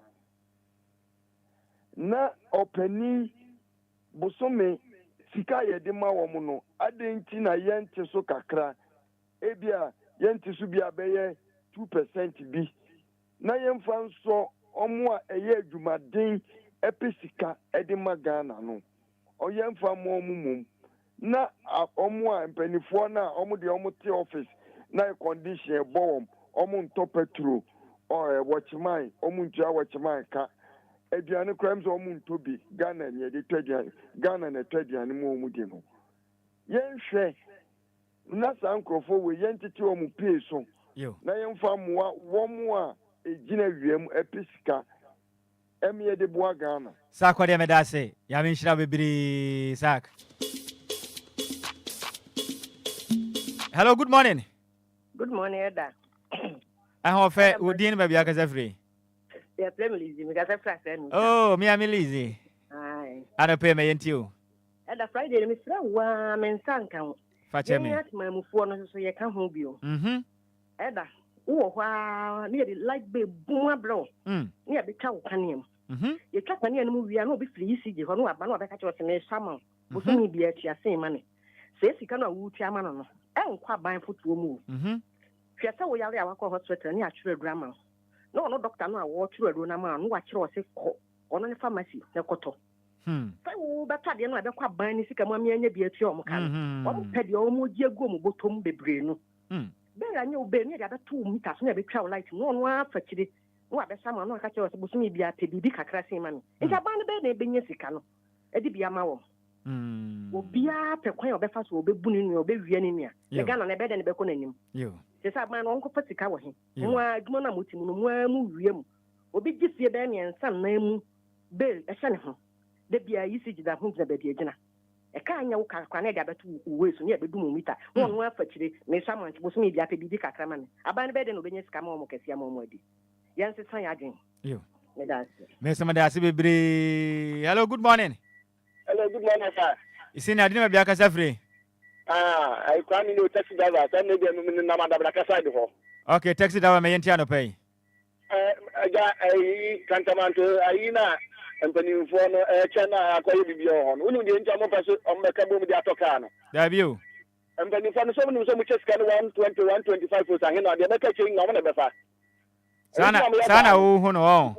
na opani busome sika ye de ma wo mu no adenti na yente so kakra ebia yente so bia beye 2% bi na yemfa nso omo a eye adwumaden epesika edema Ghana no oyemfa mum na omo a mpanifo na omo de omo te office na condition bomb omo nto petrol or watchman omo ntua watchman ka aduane crimes omo nto bi Ghana ne de twadia Ghana na twadia ne mo omo de no yenhwe na sankrofo we yentete omo pay so na yemfa moa womo a ejina wiem episika emiye de boa Ghana. Sak kwa de medase. Ya Nhyiraba bibiri sak. Hello, good morning. Good morning, Eda. I hope Udin baby akasa free. Yeah, play me Lizzy. Me kasa free. Oh, me am Lizzy. Aye. Ada pay me yenti o. Eda Friday me fra wa me nsanka ho. Fache me. Ya atma mufuo no so ye ka ho bio. Eda wo hwa ne de light be buma blow. Ne ya betwa wo kanem. Ye twa kanem no wia na obi free CG ho no aba na obeka che o se me sama. Bo so mi bia tia sen ma ne. Se sika na wo tia ma no no. Enkwa ban fotuo mu. Hwese wo yare a wakọ hospital ne atwere drama. No no doctor no a wo twere ro na ma no wa kire o se ko. Ono ne pharmacy ne koto. Fa wo beta de no abekwa ban ni sika mu anya bia tia o mo kan. O mo pede o mo gie go mo botom bebre no. Be anya obe ne de to mita so na betwa o light no no afa kire. No abesa ma no aka kire o se bosumi bia te bibi kakra sen ma me. Nka ban be na ebenya sika no. Edi bia ma wo. Obia pe kwan obefa so obebu ni nua obewie ni nua. Le Ghana na be de ne be ko nanim. Se sa ban no onko fatika wo he. Mo adwuma na motimu no mo amu wie mu. Obi gifie be ne nsa na mu be ehye ne ho. De bia yisi gida ho gida be de agina. E ka anya wo kakra na de abetu uwe so ne abedu mu mita. Wo no afa kire me samanti bo so me bia pe bibi kakra ma ne. Aban be de no benya sika ma mo kasia ma mo adi. Yan se san ya adwen. Me da se. Me sama da se bebre. Hello, good morning. Hello, good morning, sir. Isini adina bia kasa free. I can't know taxi driver. I need to know the Bracasa. Okay, taxi driver me yenti ano pay. Cantamanto, Aina, and Penny for China, Aqua Bibion. Who the Injamo person on the Cabo de Atocano. There you. And Penny for so much as can 121, 25 for Sangina, the other catching no one ever. Sana who no.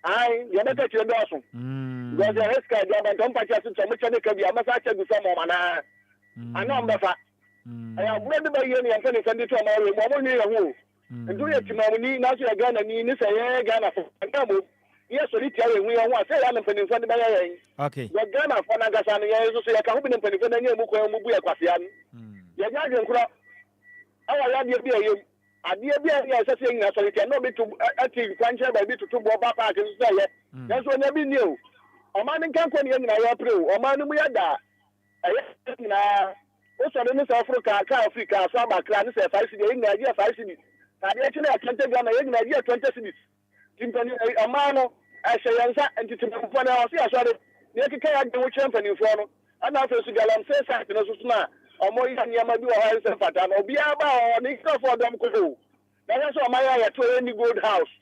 Aye, you're not catching Dawson. Because the rest of the don't patch us so much. I must actually be some man. I know I'm the fact. I read the Bayani and send it to my room. And do it to my knee, now you are Ghana, and say, Ghana for yes, so we are one, say, I'm in front of my okay. You're Ghana for Nagasan, so I can't open the Pennsylvania Mubu Aquasian. You're Ghana. Our idea be a idea be a saying that you cannot be to active franchise by to Boba Park and say, that's what never knew. A man in Campania in April, or man we are that. Also, in South Africa, Africa, Saba, Clan, 5 cities, idea 5 cities. I actually attempted Ghana, idea 20 cities. A man, I say, and to the house, I saw it. You can't do champion in front. And after Sugalam says, I know, or more than Yamadu or Hansen Fatan, or Biaba or Nika for them could do. That's why my eye to any good house.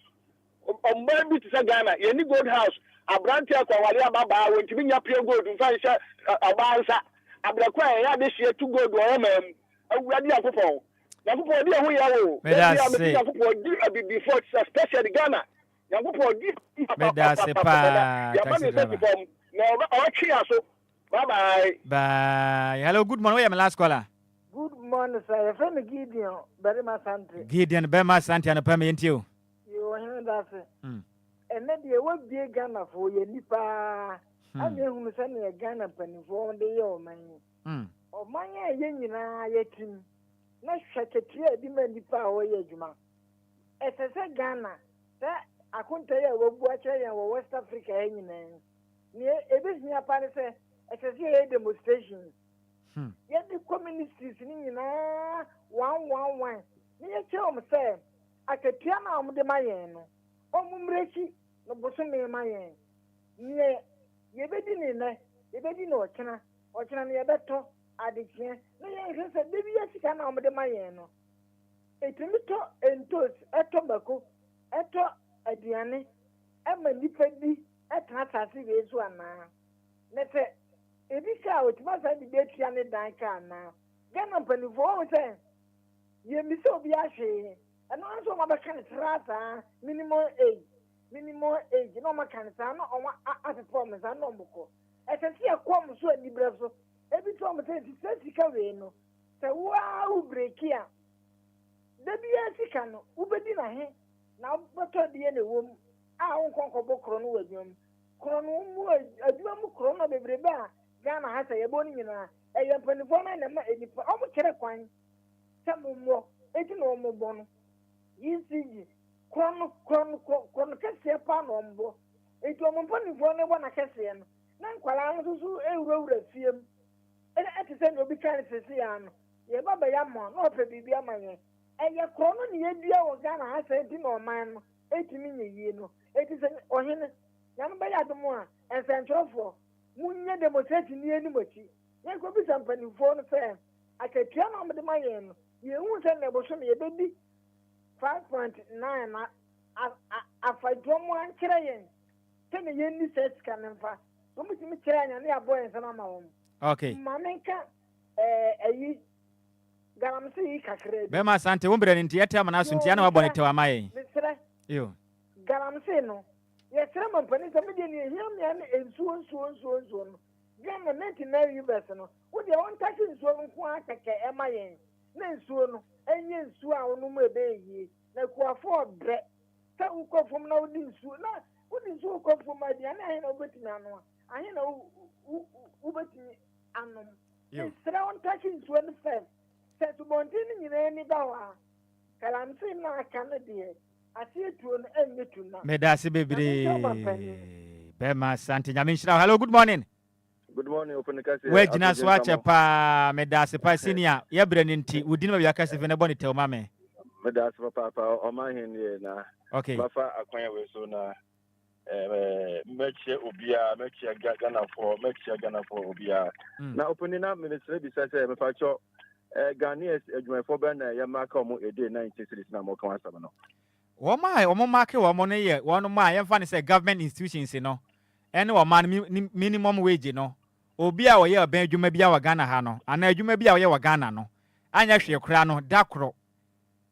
Or maybe to Ghana, any good house. A branch of Kawalia Baba, when to be a pure good, to find a bansa. I require this year to go to a man. I will be a couple. Now, we are before, especially Ghana. Bye-bye. Bye. Hello, good morning. My last caller. Good morning, sir. Your friend Gideon, Berima Santi. Gideon, Berima Santi, and a permit you. You are hearing that. And then you will be a Ghana for your nipa. I mean, who is sending a Ghana penny for one day or man. Or my young yetim. Not such a tear, demand nipa or yejuma. As I said, Ghana, that I couldn't tell you what watch West Africa hanging near a business upon it. I said, demonstrations. Yet the communists in 111. Near Chom said, I could turn on the Mayan. Mumrechi, no Bosome Mayan. Near Yebedin, Yebedin or China, or China near better, I declare. No, yes, said, maybe yes, you can on the Mayan. A tomato and toast, a tobacco, a to a diane, a manipedi, a transasi is one now. Let's say, if you say it must have been and a dancer now. Ghana penny for saying, you miss Obia, and also my kind of rata, minimum age, no my kind of son, or as a promise, I know Moko. As I see a quam so at Libraso, every time I say, it's Caveno. So, wow, break here. The Biasican, Ubedina, now, but the end of womb, I won't conquer Bocron with him. Chrono, a drum chrono, the Breba. Ghana has a bone in a penifone and a almost quine. Some more, 18 or more bone. You see, chrono, Cassia Panombo. It was a for one a Cassian. Nan Qualan who a road at film. And at the same will be kind of Sician. Ye Baba Yamon, or Baby Yamman. And your chrono, ye dear Ghana has 18 or man, 80 minutes, you know. It is an Ohin, Yambayadamore, and Central for. Munya demonstration near Nimuchi. You could be something for the fair. I can turn on the Mayan. You won't send a bosom, a baby. 5.9. I fight one Chirayan. 10 years says cannon fast. Don't be me Chirayan and their boys and I'm home. Okay. Mamma, a Garamsi Cacre. Bema Sante, Umbra in Theatre, Manasunciano, Bonito, am I? You. Garamsino. Yes, some pennies a million him and so. Gamma 99 personal. With your own touching so quite a MIA. Then soon, and yes, swallow no more baby. Now, quite for bread. Some come from now, didn't soon. What is so come from my dear? I know what I know who but me. Yes, surround touching 25. Set to Montini in any hour. I'm saying now I cannot dear. I see it to an end to now. Medasi baby. Bema Santi Nhyiraba. Hello, good morning. Good morning, open the castle. Where Jinas watch pa Medasi pa senior. Ya Brenninti, we didn't have your in a bonnet tell mammy. Medasi papa or my hand na. Okay. Bafa acquire with so na. Make sure Obia, make sure Ghana for Obia. Now opening up ministry besides me facho Ghanaians for Ghana ya mark omo a day 19 cities na mo kan asaba no. Omo mark o mo ne ye one ma ye fa ne say government institutions no. Ene o man minimum wage no. Obi a wo ye ban adwuma bia wa Ghana ha no. Ana adwuma bia wo ye wa Ghana no. Anya hwe kura no dakro.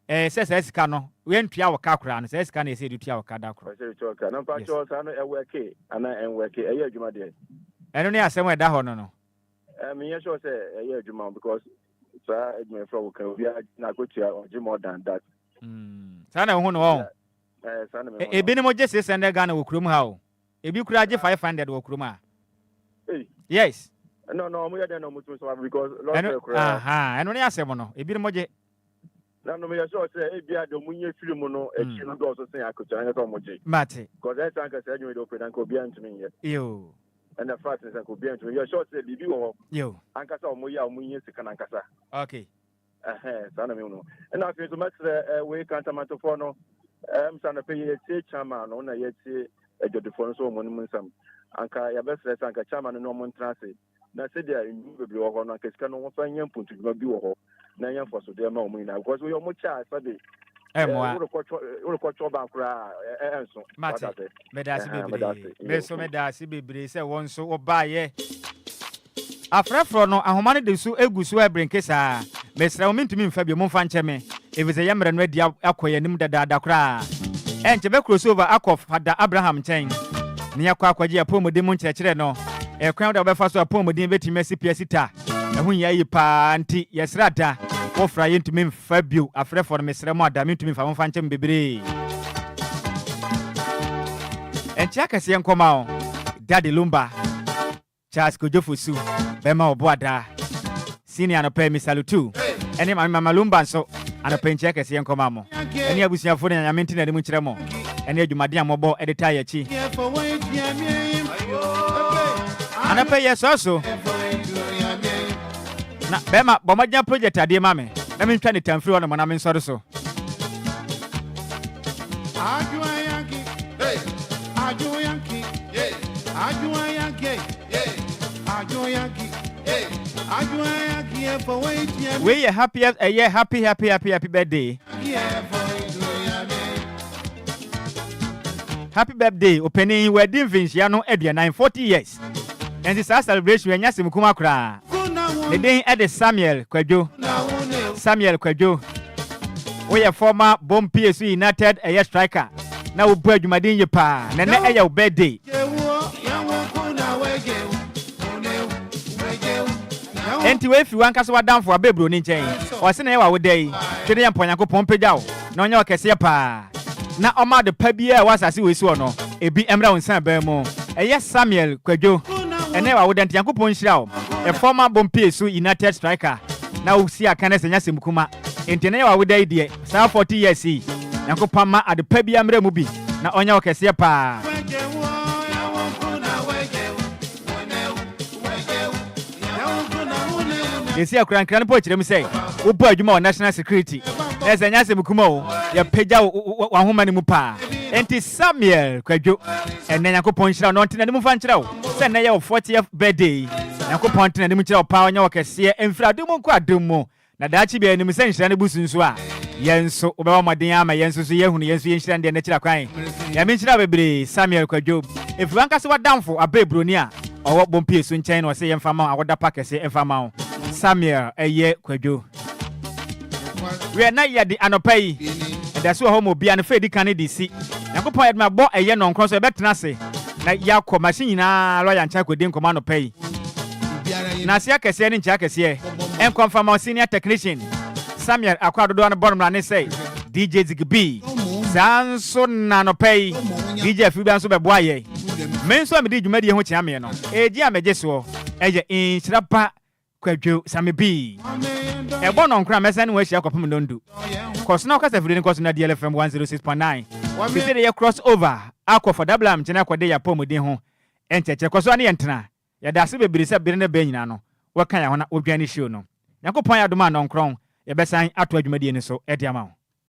Se sika no we ntua wo ka kura no se sika na se dutua wo ka dakro. Se dutua ka na pa cho sa no e work ana en work e adwuma de. Eno ne asem e da ho no no. Me sure say e adwuma because Sir, my friend, we are not going to more than that. Sana who e bi ne mo je 600 Ghana wo krom ha o. E bi kura je 500 wo krom ha. Yes. No, we are no mutu so because eno ne asem no. E bi ne mo je. Na no me sure say e bia do munye firi mu no e chi no do so sen akocha anya so mo je. Mate. Because that time ka say anyu do pedan ko bia ntumi ye. Yo. And the fact is that ko bia ntumi. You sure say bibi wo. Yo. Ankasa o mo ya o munye sika nankasa. Okay. Sana me no. And I feel so much we can't amato for no. Sana pay ye chairman no na ye ti ejodefo so mo nim nsam. Anka ya best anka chairman no mo ntrase. Na say there in bebre wo ho no anka sika no wo fa nyam puntu bi wo ho. Na nyam for so there ma o mo ina because we o mo cha sabe. Uro ko choba kura enso. Mate. Medasi bebre. Meso medasi bebre se won so obaye. Afrafro no ahoma ne de so egusu ebrenkesa. Mesra wo mintumi mfa bi mo mfa ncheme. Evize yemre no adi akoye nim dada kura. Enche be crossover akof Fada Abraham chen. Ne yakwa akwaje apomode mu nkyerɛkyerɛ no. Ekwan da be fa so apomode betime sipia sita. Ehun yayi pa anti yesrada. Wofra yentumi mfa bio afrafro no mesra mo ada mintumi mfa mo mfa ncheme bebre. Enche akase enkoma o. Daddy Lumba. Charles Kojofusu. Bema Obuada. Senior no pay me salutu. Eni mama Lumba so ana penche kese enkoma mo. Eni abusiafo na nyamenti na dem kyerɛ mo. Eni adwumade amobo editor yachi. Ana pay yeso. Na bema bomagya project ade ma me. Na me ntwa ne tamfiri wono mo na me nsɔre so. We are happy a year, happy birthday. Happy birthday, opening wedding vince yano edia 940 years. And this celebration we nyase mukuma kra. The day at the Samuel Kwadwo. We are former Bomb PSU United a year striker. Now we bread madin ye pa. Nene a your birthday. Enti we fi wan kaso wadan for abebro ni nchen o se na ye wa wo dai twede yam ponyanko pompeja wo na onye okese pa na oma de pa bia wa asase we si ono ebi emra wonsan ba mu eye Samuel Kwadwo ene wa wo dan yanko ponhira wo a former Bompiesu United striker na wo si aka na senya semkuma enti na ye wa wo dai de sa 40 years yanko pama ade pa bia emra mu bi na onye okese pa Yesi akran kran po kyerem sei wo bo adwuma o national security ese nyase mukuma o ya pagya wa homa ne mu pa enti Samuel Kwadwo enne yakopon hyira no ntena ne mu fa nkyerɛ wo se na ye 40th birthday yakopon ntena ne mu kyerɛ wo pa onya wakɛse emfradu mu nkɔ adum mu na daachi bia ne mu se nhyira ne busunsu a yenso obewa maden ama yenso so yehunu yenso yenhyira ne kyerɛ kwan ya me nhyira bebre Samuel Kwadwo efuan kase wadamfo abebroni a owo Bompiesu nkyɛn no se yemfa ma awoda pakɛse emfa ma Samuel eye Kwadwo. We are not yet the anopai. And that's why Obia and Fedi can DC. Yakopon Edma bo eye non cross a betna say. Na yako machine na lawyer and check with din command pay. Nasia kese ni ncha kese. Em confirm our senior technician. Samuel akwado do an bottom line say. DJ Zigby. Sanso nanopay. DJ Fiban so be boaye. Men so me di dwumadi ho chiame no. Eji amejeso. Eye Nhyiraba Kwadwo Sammy. Ebo no nkra mesen we hia kopem ndondu. Cause now kasa firi nkoso na DLFM 106.9. We say the cross over akọ for double am chena kwade ya pomodin ho. Encheche koso na yentena. Ya da se bebiri se bere na be nyina no. Waka ya ho na odwane show no. Yakopon ya doma no nkron. Ya besan ato adwumadi ni so edi ama ho.